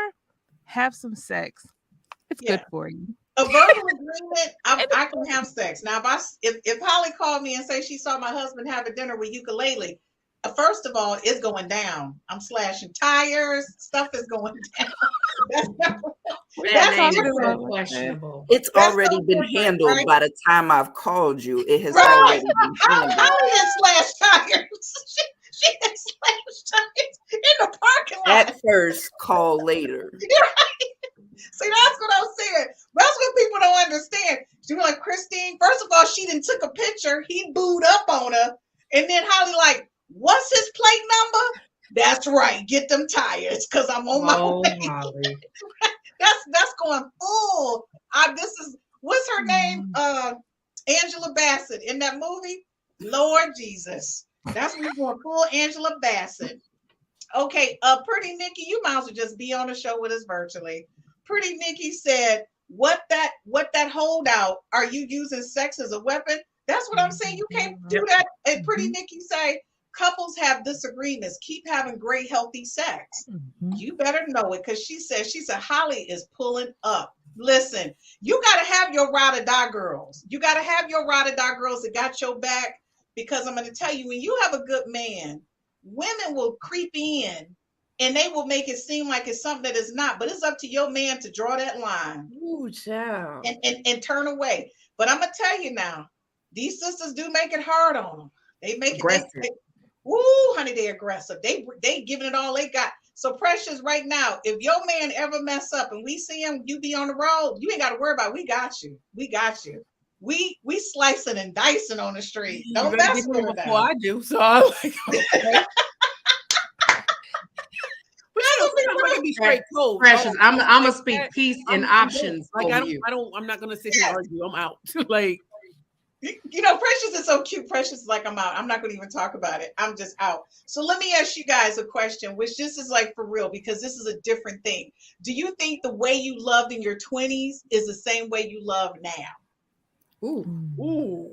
have some sex. It's good for you. A verbal agreement, I can have sex. Now, if Holly called me and say she saw my husband have a dinner with ukulele, first of all, it's going down. I'm slashing tires. Stuff is going down. That's questionable. It's already been handled right? By the time I've called you. It has already been handled. Holly has slashed tires. She has slashed tires in the parking lot. At first, call later. See, that's what I'm saying. That's what people don't understand. She was like, Christine, first of all, she didn't took a picture. He booed up on her. And then Holly like, what's his plate number? That's right. Get them tires because I'm on my way. That's going full. What's her name? Angela Bassett in that movie. Lord Jesus. That's me going full Angela Bassett. Okay, Pretty Nikki, you might as well just be on the show with us virtually. Pretty Nikki said, what that holdout, are you using sex as a weapon? That's what I'm saying. You can't do that. And Pretty Nikki say couples have disagreements. Keep having great, healthy sex. You better know it, because she said Holly is pulling up. Listen, you got to have your ride or die girls. You got to have your ride or die girls that got your back, because I'm going to tell you, when you have a good man, women will creep in and they will make it seem like it's something that is not, but it's up to your man to draw that line. Ooh, child. And turn away. But I'm going to tell you now, these sisters do make it hard on them. They make Aggressive. Honey, they aggressive. They giving it all they got. So Precious, right now, if your man ever mess up and we see him, you be on the road, you ain't got to worry about it. We got you. We got you. We slicing and dicing on the street. Don't mess with it before I do. So I'm like, okay. I'm gonna be straight cold. Precious, I'm gonna speak peace and options. Like I'm not gonna sit here and argue. I'm out. Like, you know, Precious is so cute. Precious is like, I'm out. I'm not going to even talk about it. I'm just out. So let me ask you guys a question, which this is like for real, because this is a different thing. Do you think the way you loved in your 20s is the same way you love now? Ooh,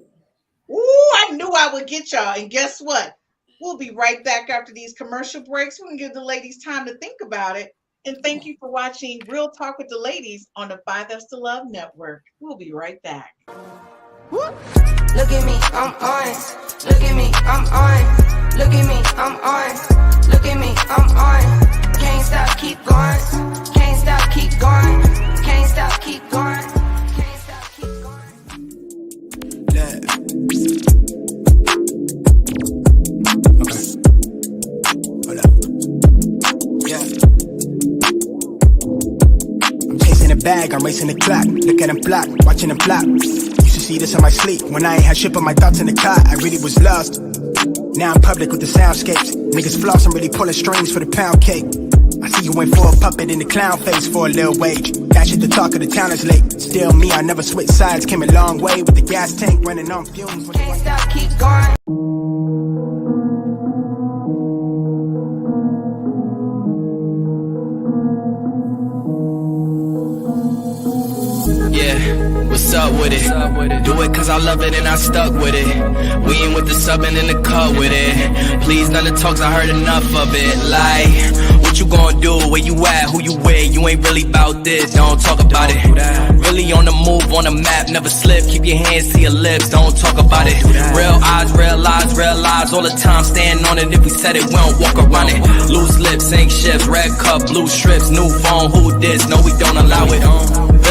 I knew I would get y'all. And guess what? We'll be right back after these commercial breaks. We're going to give the ladies time to think about it. And thank you for watching Real Talk with the Ladies on the 5F's to Love Network. We'll be right back. Look at me, I'm on. Look at me, I'm on. Look at me, I'm on. Look at me, I'm on. Can't stop, keep going. Can't stop, keep going. Can't stop, keep going. Can't stop, keep going. Yeah. Okay. Hold up. Yeah. I'm chasing a bag, I'm racing the clock. Look at them block, watching them flop. See this in my sleep. When I ain't had shit but my thoughts in the car, I really was lost. Now I'm public with the soundscapes. Niggas floss, I'm really pulling strings for the pound cake. I see you went for a puppet in the clown face for a little wage. That shit, the talk of the town is late. Still me, I never switch sides. Came a long way with the gas tank running on fumes. Can't stop, keep going. Yeah, what's up with it? Do it cause I love it and I stuck with it. We ain't with the subbing in the cut with it. Please, none of the talks, I heard enough of it. Like, what you gonna do? Where you at? Who you with? You ain't really about this, don't talk about it. Really on the move, on the map, never slip. Keep your hands to your lips, don't talk about it. Real eyes, real lies all the time. Stand on it, if we said it, we don't walk around it. Loose lips, ain't shifts, red cup, blue strips, new phone, who this? No, we don't allow it.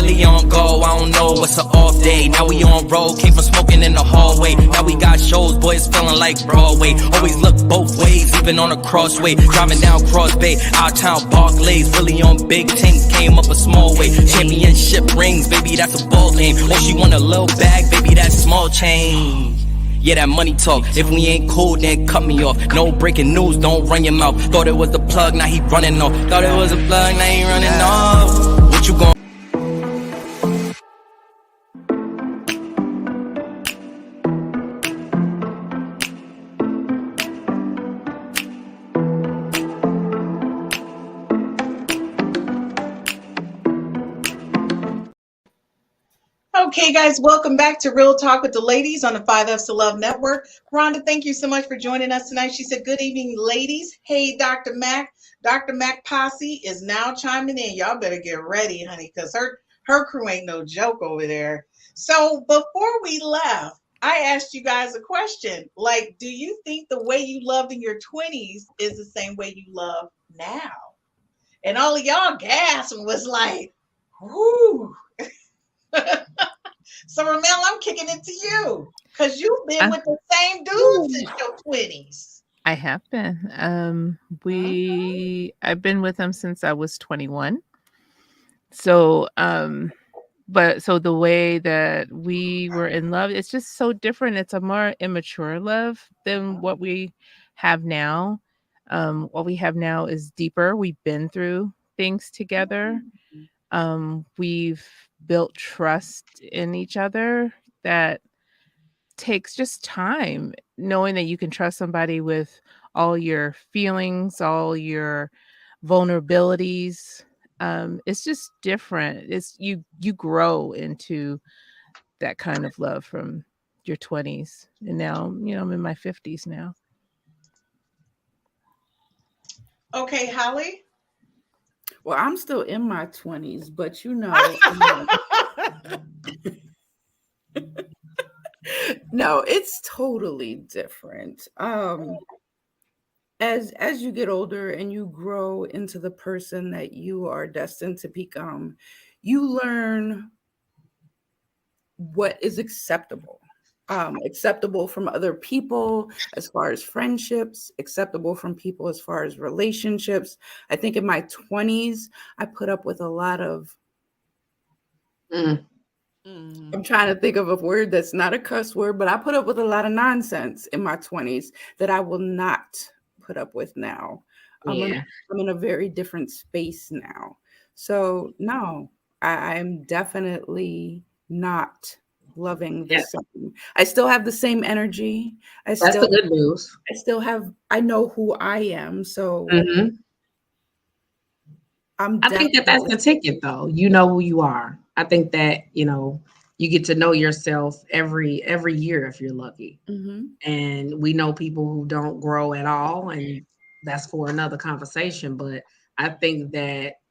Really on go, I don't know what's an off day. Now we on road, came from smoking in the hallway. Now we got shows, boys feeling like Broadway. Always look both ways, even on a crossway. Driving down Cross Bay, out town Barclays. Really on big things, came up a small way. Championship rings, baby, that's a ball game. Oh, she want a little bag, baby, that's small change. Yeah, that money talk. If we ain't cool, then cut me off. No breaking news, don't run your mouth. Thought it was the plug, now he running off. Thought it was a plug, now he running off. What you gon' Okay, guys, welcome back to Real Talk with the Ladies on the 5F's to Love Network. Rhonda, thank you so much for joining us tonight. She said, good evening, ladies. Hey, Dr. Mac. Dr. Mac Posse is now chiming in. Y'all better get ready, honey, because her crew ain't no joke over there. So before we left, I asked you guys a question. Like, do you think the way you loved in your 20s is the same way you love now? And all of y'all gasped and was like, whoo. So Ramel, I'm kicking it to you because you've been with the same dude since your 20s. I have been. I've been with him since I was 21. So, so the way that we were in love, it's just so different. It's a more immature love than what we have now. What we have now is deeper. We've been through things together. We've built trust in each other that takes just time, knowing that you can trust somebody with all your feelings, all your vulnerabilities. It's just different. It's you grow into that kind of love from your 20s, and now I'm in my 50s now. Okay, Holly. Well, I'm still in my 20s, but no, it's totally different. As you get older and you grow into the person that you are destined to become, you learn what is acceptable. Acceptable from other people as far as friendships, acceptable from people as far as relationships. I think in my 20s, I put up with a lot of I'm trying to think of a word that's not a cuss word, but I put up with a lot of nonsense in my 20s that I will not put up with now. I'm in a very different space now. So no, I'm definitely not loving the same. I still have the same energy. That's the good news. I know who I am. So I think that's the ticket, though. You know who you are. I think that, you get to know yourself every year if you're lucky. And we know people who don't grow at all, and that's for another conversation. But I think that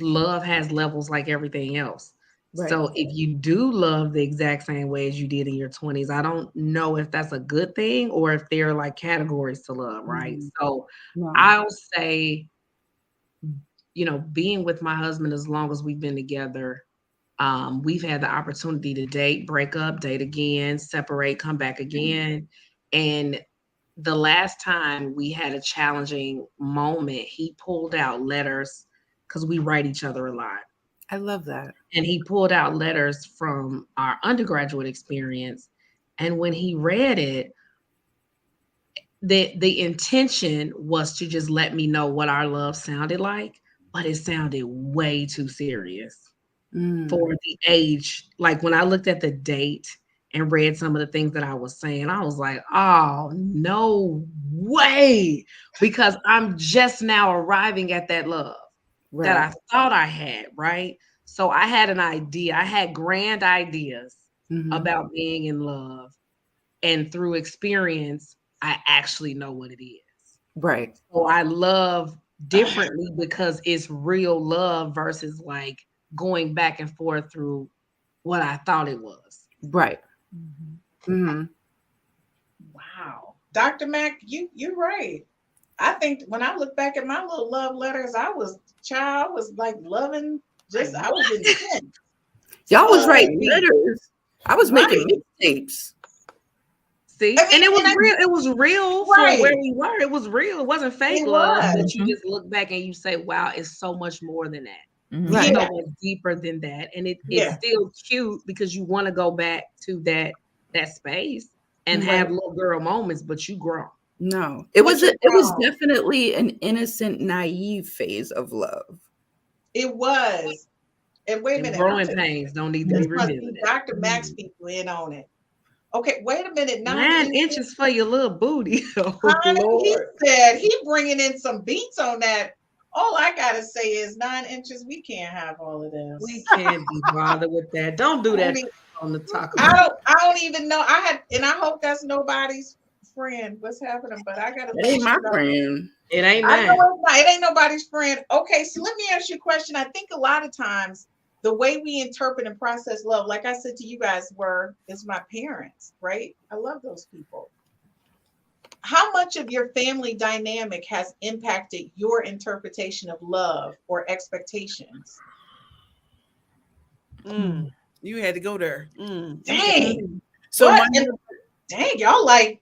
love has levels like everything else. Right. So if you do love the exact same way as you did in your 20s, I don't know if that's a good thing or if they're like categories to love, right? So I'll say, being with my husband as long as we've been together, we've had the opportunity to date, break up, date again, separate, come back again. And the last time we had a challenging moment, he pulled out letters because we write each other a lot. I love that. And he pulled out letters from our undergraduate experience. And when he read it, the intention was to just let me know what our love sounded like, but it sounded way too serious for the age. Like when I looked at the date and read some of the things that I was saying, I was like, oh, no way. Because I'm just now arriving at that love that I thought I had, right? So I had an idea. I had grand ideas about being in love. And through experience, I actually know what it is. Right. So I love differently because it's real love versus like going back and forth through what I thought it was. Right. Wow. Dr. Mack, you're right. I think when I look back at my little love letters, I was like loving, I was intense. Y'all was writing letters. I was making mixtapes. See, and it was real. It was real for where we were. It was real. It wasn't fake love. But you just look back and you say, "Wow, it's so much more than that. It's so much deeper than that." And it's still cute because you want to go back to that space and have little girl moments, but you grow. No, it was definitely an innocent, naive phase of love. It was. And wait a minute, growing pains don't need to be revisited. Dr. Max people in on it. Okay, wait a minute. 9 inches for your little booty. He said he bringing in some beats on that. All I gotta say is 9 inches. We can't have all of this. We can't be bothered with that. Don't do that on the talk. I don't even know. I hope that's nobody's friend. What's happening? But I gotta. It ain't my friend. It ain't mine. It ain't nobody's friend. Okay, so let me ask you a question. I think a lot of times the way we interpret and process love, like I said to you guys, is my parents, right? I love those people. How much of your family dynamic has impacted your interpretation of love or expectations? You had to go there. Dang. So dang, y'all like,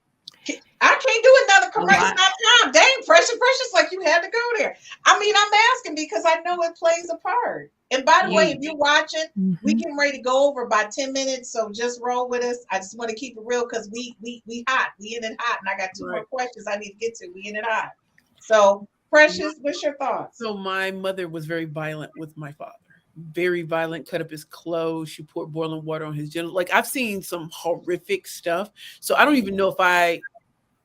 I can't do another commercial time. Dang, precious, like you had to go there. I mean, I'm asking because I know it plays a part. And by the way, if you're watching, we getting ready to go over by 10 minutes, so just roll with us. I just want to keep it real because we hot. We in it hot, and I got two more questions I need to get to. We in it hot. So, Precious, what's your thoughts? So my mother was very violent with my father. Very violent, cut up his clothes. She poured boiling water on his genitals. Like I've seen some horrific stuff. So I don't even know if I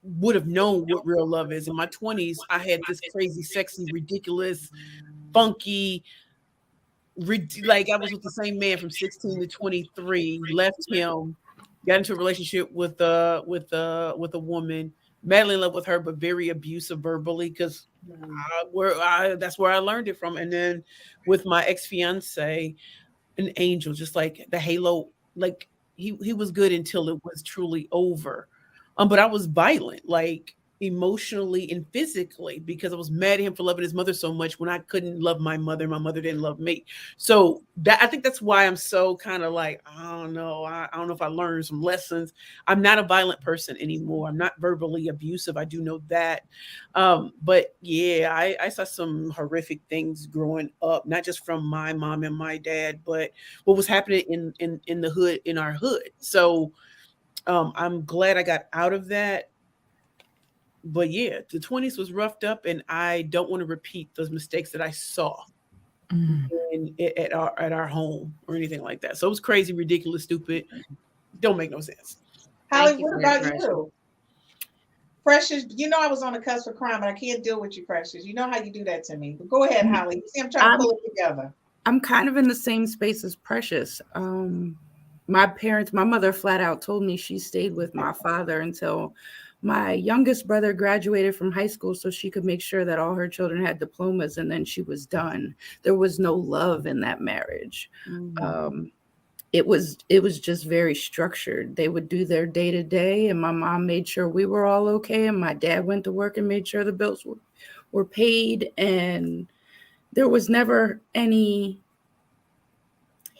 would have known what real love is. In my 20s, I had this crazy, sexy, ridiculous, funky like I was with the same man from 16 to 23, left him, got into a relationship with a woman, madly in love with her, but very abusive verbally, because that's where I learned it from. And then with my ex-fiance, an angel, just like the halo, like he was good until it was truly over. But I was violent, like emotionally and physically, because I was mad at him for loving his mother so much when I couldn't love my mother didn't love me. So that, I think that's why I'm so kind of like, I don't know if I learned some lessons. I'm not a violent person anymore. I'm not verbally abusive. I do know that. But yeah, I saw some horrific things growing up, not just from my mom and my dad, but what was happening in the hood, in our hood. So I'm glad I got out of that. But yeah, the 20s was roughed up, and I don't want to repeat those mistakes that I saw at our home or anything like that. So it was crazy, ridiculous, stupid. Don't make no sense. Holly, what about you? Precious, you know I was on the cusp of crime, but I can't deal with you, Precious. You know how you do that to me. But go ahead, Holly. You see, I'm trying to pull it together. I'm kind of in the same space as Precious. My mother flat out told me she stayed with my father until my youngest brother graduated from high school so she could make sure that all her children had diplomas, and then she was done. There was no love in that marriage. It was just very structured. They would do their day to day, and my mom made sure we were all okay, and my dad went to work and made sure the bills were paid, and there was never any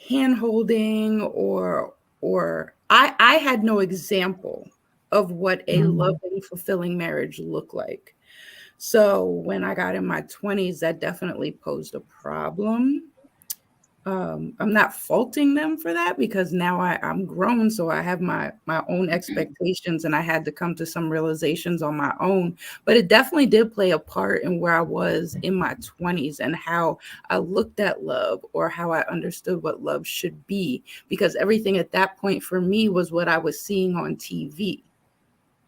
hand-holding or I had no example of what a loving, fulfilling marriage looked like. So when I got in my 20s, that definitely posed a problem. I'm not faulting them for that, because now I'm grown, so I have my own expectations, and I had to come to some realizations on my own. But it definitely did play a part in where I was in my 20s and how I looked at love, or how I understood what love should be, because everything at that point for me was what I was seeing on TV.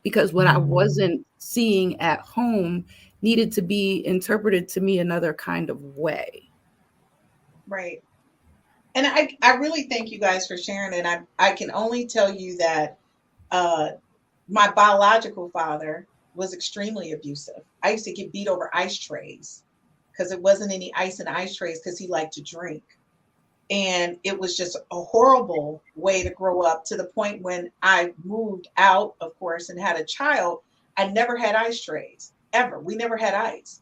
Because what I wasn't seeing at home needed to be interpreted to me another kind of way. Right. And I really thank you guys for sharing it. I can only tell you that my biological father was extremely abusive. I used to get beat over ice trays because there wasn't any ice in ice trays because he liked to drink. And it was just a horrible way to grow up, to the point when I moved out, of course, and had a child, I never had ice trays, ever. We never had ice.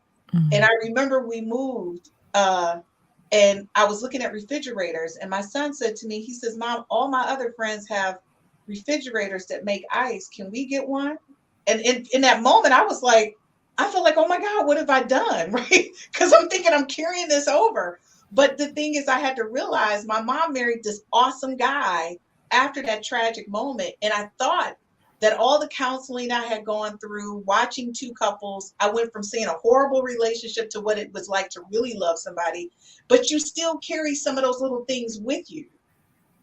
And I remember we moved, and I was looking at refrigerators, and my son said to me, he says, "Mom, all my other friends have refrigerators that make ice. Can we get one?" And in that moment, I was like, I felt like, oh my God, what have I done? Right? Because I'm thinking I'm carrying this over. But the thing is, I had to realize my mom married this awesome guy after that tragic moment. And I thought that all the counseling I had gone through, watching two couples, I went from seeing a horrible relationship to what it was like to really love somebody. But you still carry some of those little things with you.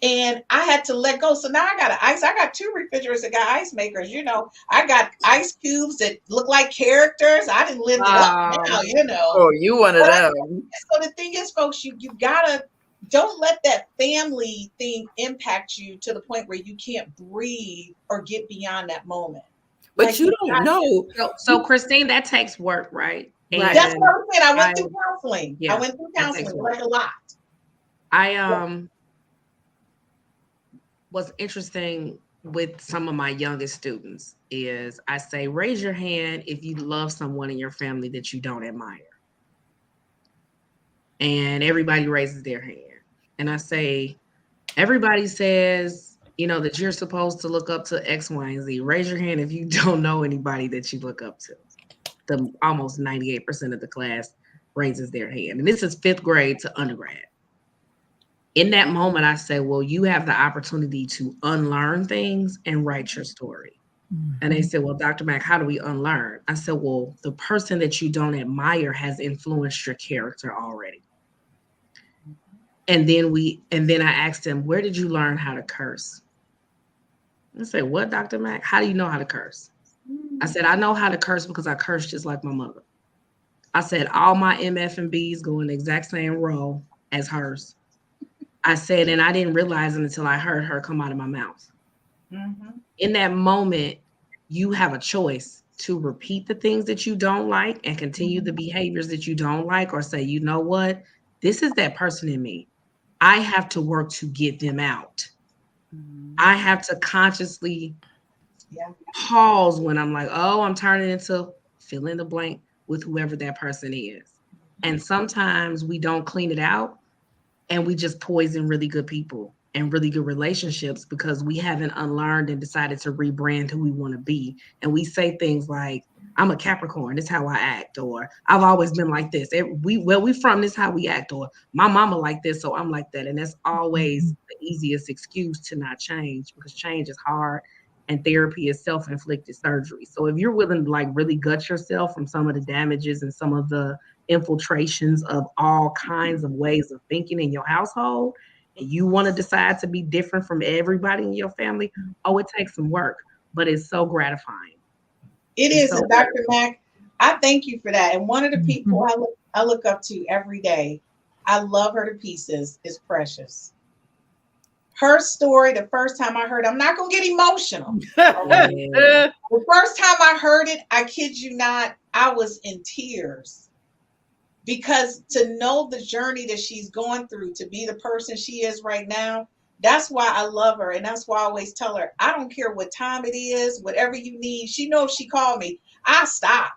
And I had to let go. So now I got two refrigerators that got ice makers. You know, I got ice cubes that look like characters. I didn't live it up now, you know. Oh, you one of them. So the thing is, folks, you gotta, don't let that family thing impact you to the point where you can't breathe or get beyond that moment. But like, you don't know. So Christine, that takes work, right? And that's what I'm saying. I went through counseling. Yeah, I went through counseling, like a lot. What's interesting with some of my youngest students is I say, raise your hand if you love someone in your family that you don't admire. And everybody raises their hand. And I say, everybody says, you know, that you're supposed to look up to X, Y, and Z. Raise your hand if you don't know anybody that you look up to. The almost 98% of the class raises their hand. And this is 5th grade to undergrad. In that moment, I say, well, you have the opportunity to unlearn things and write your story. And they said, well, Dr. Mack, how do we unlearn? I said, well, the person that you don't admire has influenced your character already. And then I asked them, where did you learn how to curse? I said, what, Dr. Mack? How do you know how to curse? I said, I know how to curse because I curse just like my mother. I said, all my MF and B's go in the exact same row. as hers. I said, and I didn't realize it until I heard her come out of my mouth. Mm-hmm. In that moment, you have a choice to repeat the things that you don't like and continue the behaviors that you don't like, or say, you know what, this is that person in me. I have to work to get them out. I have to consciously pause when I'm like, oh, I'm turning into fill in the blank with whoever that person is. And sometimes we don't clean it out and we just poison really good people and really good relationships because we haven't unlearned and decided to rebrand who we want to be. And we say things like, I'm a Capricorn, this is how I act, or I've always been like this. We from this how we act, or my mama like this, so I'm like that. And that's always the easiest excuse to not change, because change is hard and therapy is self-inflicted surgery. So if you're willing to like really gut yourself from some of the damages and some of the infiltrations of all kinds of ways of thinking in your household, and you want to decide to be different from everybody in your family, it takes some work, but it's so gratifying. It is, so Dr. Mack, I thank you for that. And one of the people I look up to every day, I love her to pieces, is Precious. Her story, the first time I heard, I'm not going to get emotional. The first time I heard it, I kid you not, I was in tears. Because to know the journey that she's going through, to be the person she is right now, that's why I love her. And that's why I always tell her, I don't care what time it is, whatever you need. She knows if she called me, I stop.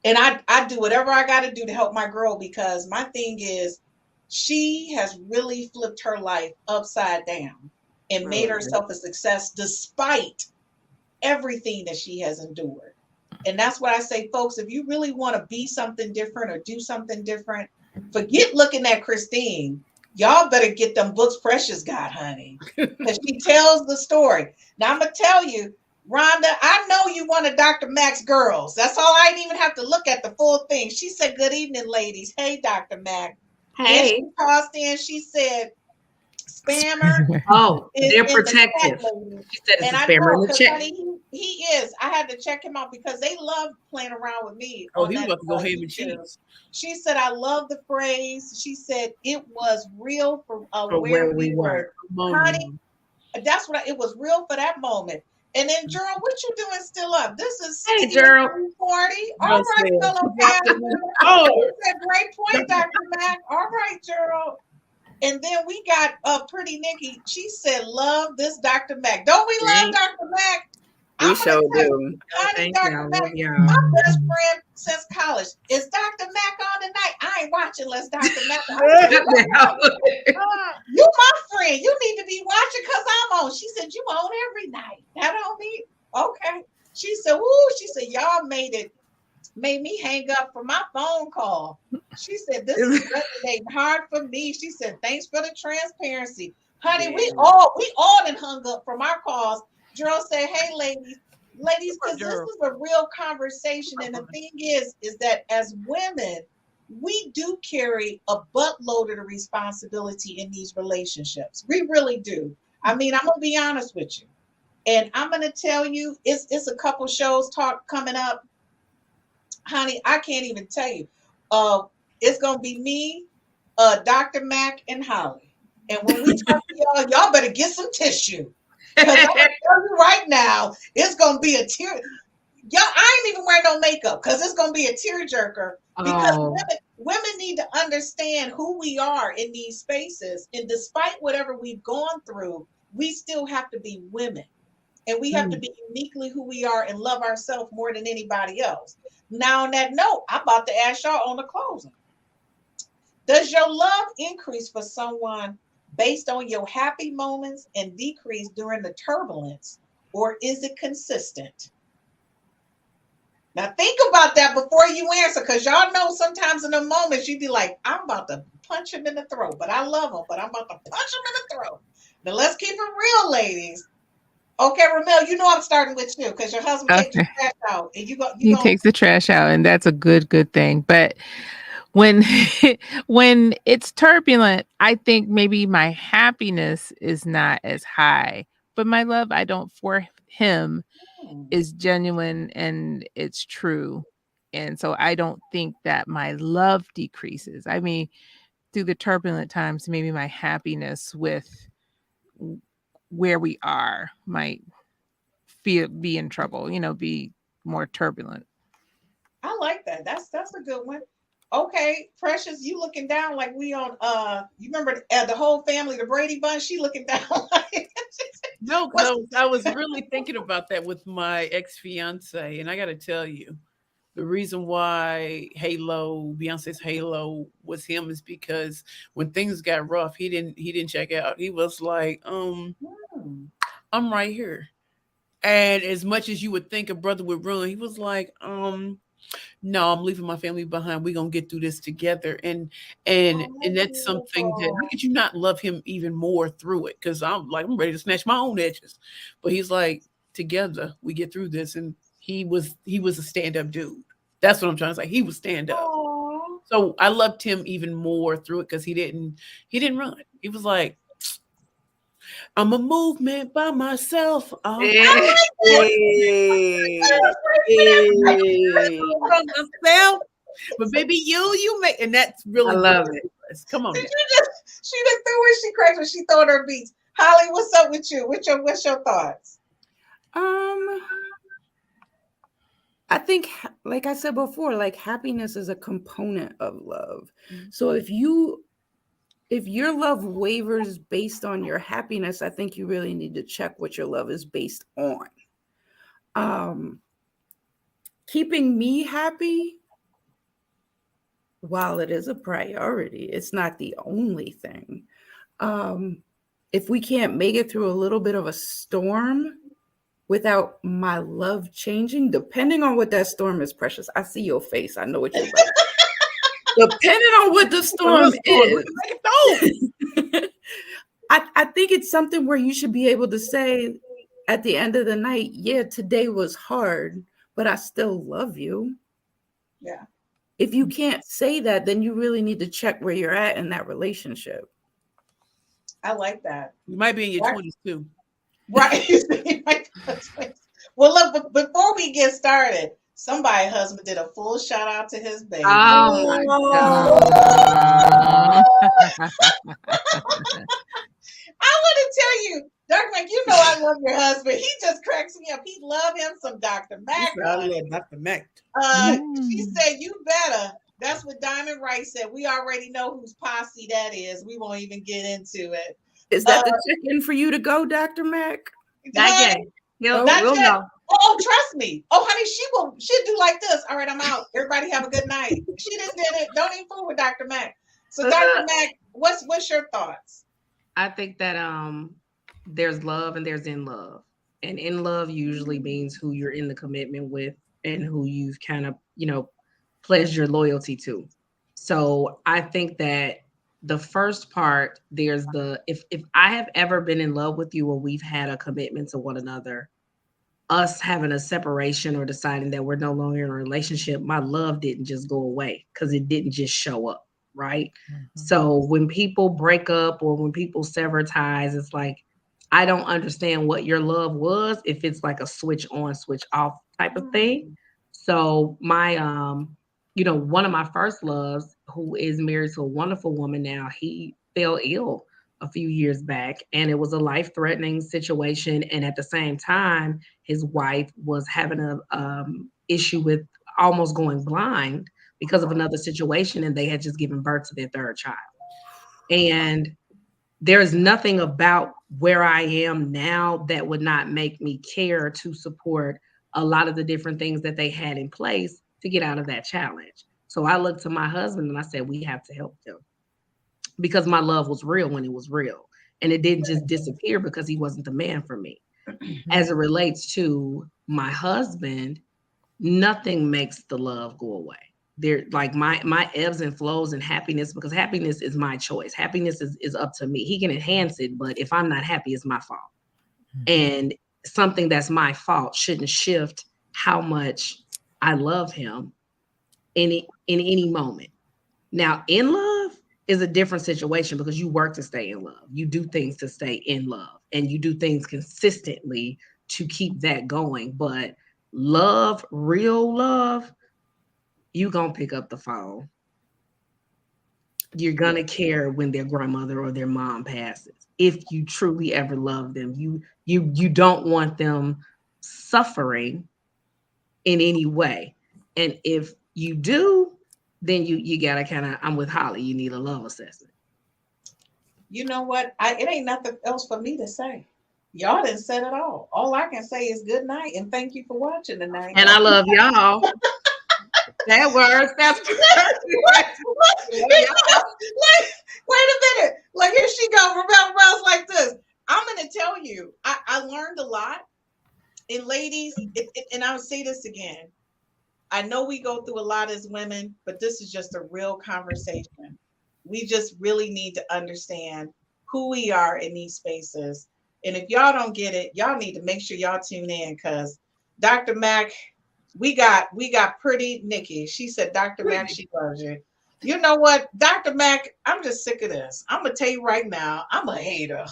And I do whatever I got to do to help my girl, because my thing is, she has really flipped her life upside down and made herself a success despite everything that she has endured. And that's what I say, folks, if you really want to be something different or do something different, forget looking at Christine. Y'all better get them books Precious got, honey, because she tells the story. Now, I'm going to tell you, Rhonda, I know you one of Dr. Mack's girls. That's all. I didn't even have to look at the full thing. She said, good evening, ladies. Hey, Dr. Mack. Hey. And she tossed in, she said, spammer. Oh, they're protective. She said it's a spammer in the chat. Honey, he is. I had to check him out because they love playing around with me. Oh, he about to go ham and cheese. She said, I love the phrase. She said it was real for where we were. Honey, that's what it was real for that moment. And then, Gerald, what you doing still up? This is 40. All right, fellow pastor. Oh, great point, Dr. Mack. All right, Gerald. And then we got Pretty Nikki. She said, love this Dr. Mack. Don't we love Dr. Mack? We sure do. Honey, Dr. Mack, my best friend since college. Is Dr. Mack on tonight? I ain't watching unless Dr. Mack. You my friend. You need to be watching because I'm on. She said, you on every night. That don't mean, okay. She said, she said, y'all made me hang up for my phone call. She said, this is resonating hard for me. She said, thanks for the transparency. Honey, we all done hung up from our calls. Gerald said, hey, ladies, because this is a real conversation. And the thing is that as women, we do carry a buttload of the responsibility in these relationships. We really do. I mean, I'm going to be honest with you. And I'm going to tell you, it's a couple shows coming up. Honey, I can't even tell you. It's going to be me, Dr. Mack, and Holly. And when we talk to y'all better get some tissue. Because I'm going to tell you right now, it's going to be a tear. Y'all, I ain't even wearing no makeup because it's going to be a tearjerker. Because women need to understand who we are in these spaces. And despite whatever we've gone through, we still have to be women. And we have to be uniquely who we are and love ourselves more than anybody else. Now, on that note, I'm about to ask y'all on the closing. Does your love increase for someone based on your happy moments and decrease during the turbulence, or is it consistent? Now, think about that before you answer, because y'all know sometimes in the moments you'd be like, I'm about to punch him in the throat, but I love him, but I'm about to punch him in the throat. Now, let's keep it real, ladies. Okay, Ramel, you know I'm starting with you because your husband takes the trash out. And he takes the trash out, and that's a good thing. But when it's turbulent, I think maybe my happiness is not as high, but my love for him is genuine and it's true. And so I don't think that my love decreases. I mean, through the turbulent times, maybe my happiness with where we are might be in trouble, be more turbulent. I like that. That's a good one. Okay, Precious, you looking down like we on you remember the whole family, the Brady Bunch, she looking down like No, I was really thinking about that with my ex-fiance, and I got to tell you, the reason why Beyonce's Halo was him is because when things got rough, he didn't check out. He was like, I'm right here. And as much as you would think a brother would run, he was like, no, I'm leaving my family behind. We're gonna get through this together. And that's something that how could you not love him even more through it? Because I'm ready to snatch my own edges. But he's like, together we get through this. And he was a stand-up dude. That's what I'm trying to say. He was stand up. So I loved him even more through it because he didn't run. He was like, I'm a movement by myself. Myself. But baby, you make, and that's really, I love it. Come on. She looked through when she cracked when she thought her beats. Holly, what's up with you? What's your thoughts? I think, like I said before, like happiness is a component of love. Mm-hmm. So if your love wavers based on your happiness, I think you really need to check what your love is based on. Keeping me happy, while it is a priority, it's not the only thing. If we can't make it through a little bit of a storm without my love changing, depending on what that storm is, Precious, I see your face. I know what you're about. Depending on what the storm is, I think it's something where you should be able to say at the end of the night, yeah, today was hard, but I still love you. Yeah. If you can't say that, then you really need to check where you're at in that relationship. I like that. You might be in your 20s too. Right. Well, look, before we get started, somebody's husband did a full shout out to his baby. Oh my God. I want to tell you, Dr. Mac, you know I love your husband. He just cracks me up. He love him some Dr. Mac. I love Dr. Mac. She said, you better. That's what Diamond Wright said. We already know whose posse that is. We won't even get into it. Is that the check-in for you to go, Dr. Mac? Not yet. We'll know. Oh, trust me. Oh, honey, she'll do like this. All right, I'm out. Everybody have a good night. She just did it. Don't even fool with Dr. Mac. So, Dr. Mac, what's your thoughts? I think that there's love and there's in love. And in love usually means who you're in the commitment with and who you've kind of, pledged your loyalty to. So I think that the first part, there's if I have ever been in love with you or we've had a commitment to one another, us having a separation or deciding that we're no longer in a relationship, my love didn't just go away because it didn't just show up, right? Mm-hmm. So when people break up or when people sever ties, it's like, I don't understand what your love was if it's like a switch on, switch off type of thing. So my, one of my first loves, who is married to a wonderful woman now, he fell ill a few years back and it was a life-threatening situation. And at the same time, his wife was having a issue with almost going blind because of another situation. And they had just given birth to their third child. And there's nothing about where I am now that would not make me care to support a lot of the different things that they had in place to get out of that challenge. So I looked to my husband and I said, we have to help them because my love was real when it was real. And it didn't just disappear because he wasn't the man for me. As it relates to my husband, nothing makes the love go away. They're like my ebbs and flows and happiness, because happiness is my choice. Happiness is up to me. He can enhance it, but if I'm not happy, it's my fault. And something that's my fault shouldn't shift how much I love him in any moment. Now, in love is a different situation because you work to stay in love. You do things to stay in love and you do things consistently to keep that going. But love, real love, you gonna pick up the phone. you're gonna care when their grandmother or their mom passes. If you truly ever love them, you don't want them suffering in any way. And if you do, then you gotta kind of, I'm with Holly, you need a love assessment. You know what? It ain't nothing else for me to say. Y'all didn't say it all. All I can say is good night and thank you for watching tonight. And I love y'all. That works. That's wait a minute. Like, here she go. Rebel's like this. I'm gonna tell you, I learned a lot. And ladies, and I'll say this again. I know we go through a lot as women, but this is just a real conversation. We just really need to understand who we are in these spaces. And if y'all don't get it, y'all need to make sure y'all tune in, because Dr. Mac, we got pretty Nikki. She said, Dr. Mac, she loves you. You know what, Dr. Mac, I'm just sick of this. I'm going to tell you right now, I'm a hater.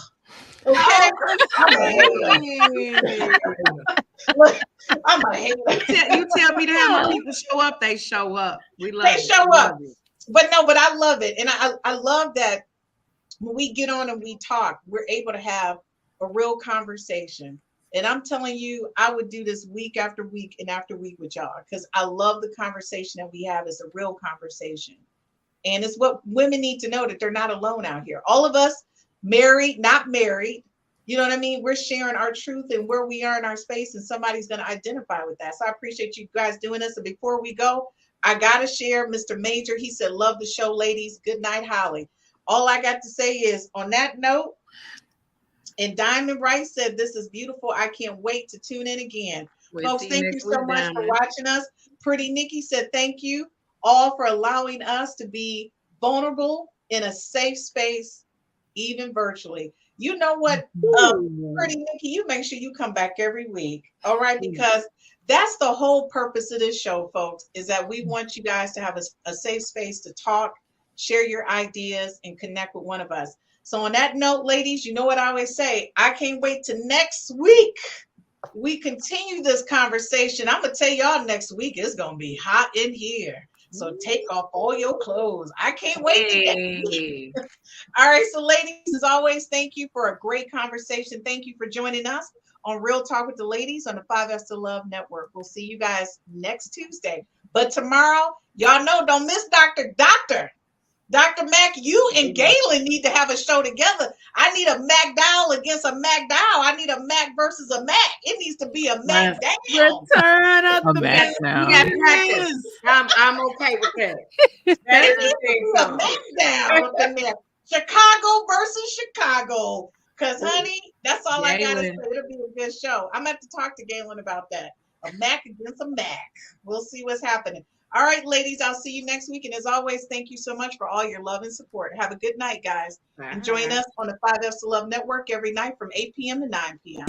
Okay? I'm a hater. Look, I'm a hater. You tell me to have my people show up, they show up. We love They show up. But I love it. And I love that when we get on and we talk, we're able to have a real conversation. And I'm telling you, I would do this week after week and after week with y'all, because I love the conversation that we have. Is a real conversation. And it's what women need to know, that they're not alone out here. All of us, married, not married, you know what I mean? We're sharing our truth and where we are in our space, and somebody's going to identify with that. So I appreciate you guys doing this. And before we go, I got to share Mr. Major. He said, love the show, ladies. Good night, Holly. All I got to say is, on that note, and Diamond Rice said, this is beautiful. I can't wait to tune in again. Folks, thank you so much for watching us. Pretty Nikki said, thank you all for allowing us to be vulnerable in a safe space, even virtually. You know what, Pretty Nikki, you make sure you come back every week, all right? Because that's the whole purpose of this show, folks, is that we want you guys to have a safe space to talk, share your ideas, and connect with one of us. So on that note, ladies, you know what I always say, I can't wait till next week. We continue this conversation. I'm going to tell y'all next week it's going to be hot in here. So take off all your clothes. I can't wait to next week. All right. So ladies, as always, thank you for a great conversation. Thank you for joining us on Real Talk with the Ladies on the 5F's to Love Network. We'll see you guys next Tuesday. But tomorrow, y'all know, don't miss Dr. Mac, you and Galen need to have a show together. I need a Mac Dow against a Mac Dow. I need a Mac versus a Mac. It needs to be a Mac Dow. Return of the Mac Dow. We got practice. I'm okay with that. That is the thing. A Mac Dow. Chicago versus Chicago. Because, honey, that's all I got to say. It'll be a good show. I'm going to have to talk to Galen about that. A Mac against a Mac. We'll see what's happening. All right, ladies, I'll see you next week. And as always, thank you so much for all your love and support. Have a good night, guys. And join us on the 5F's to Love Network every night from 8 p.m. to 9 p.m.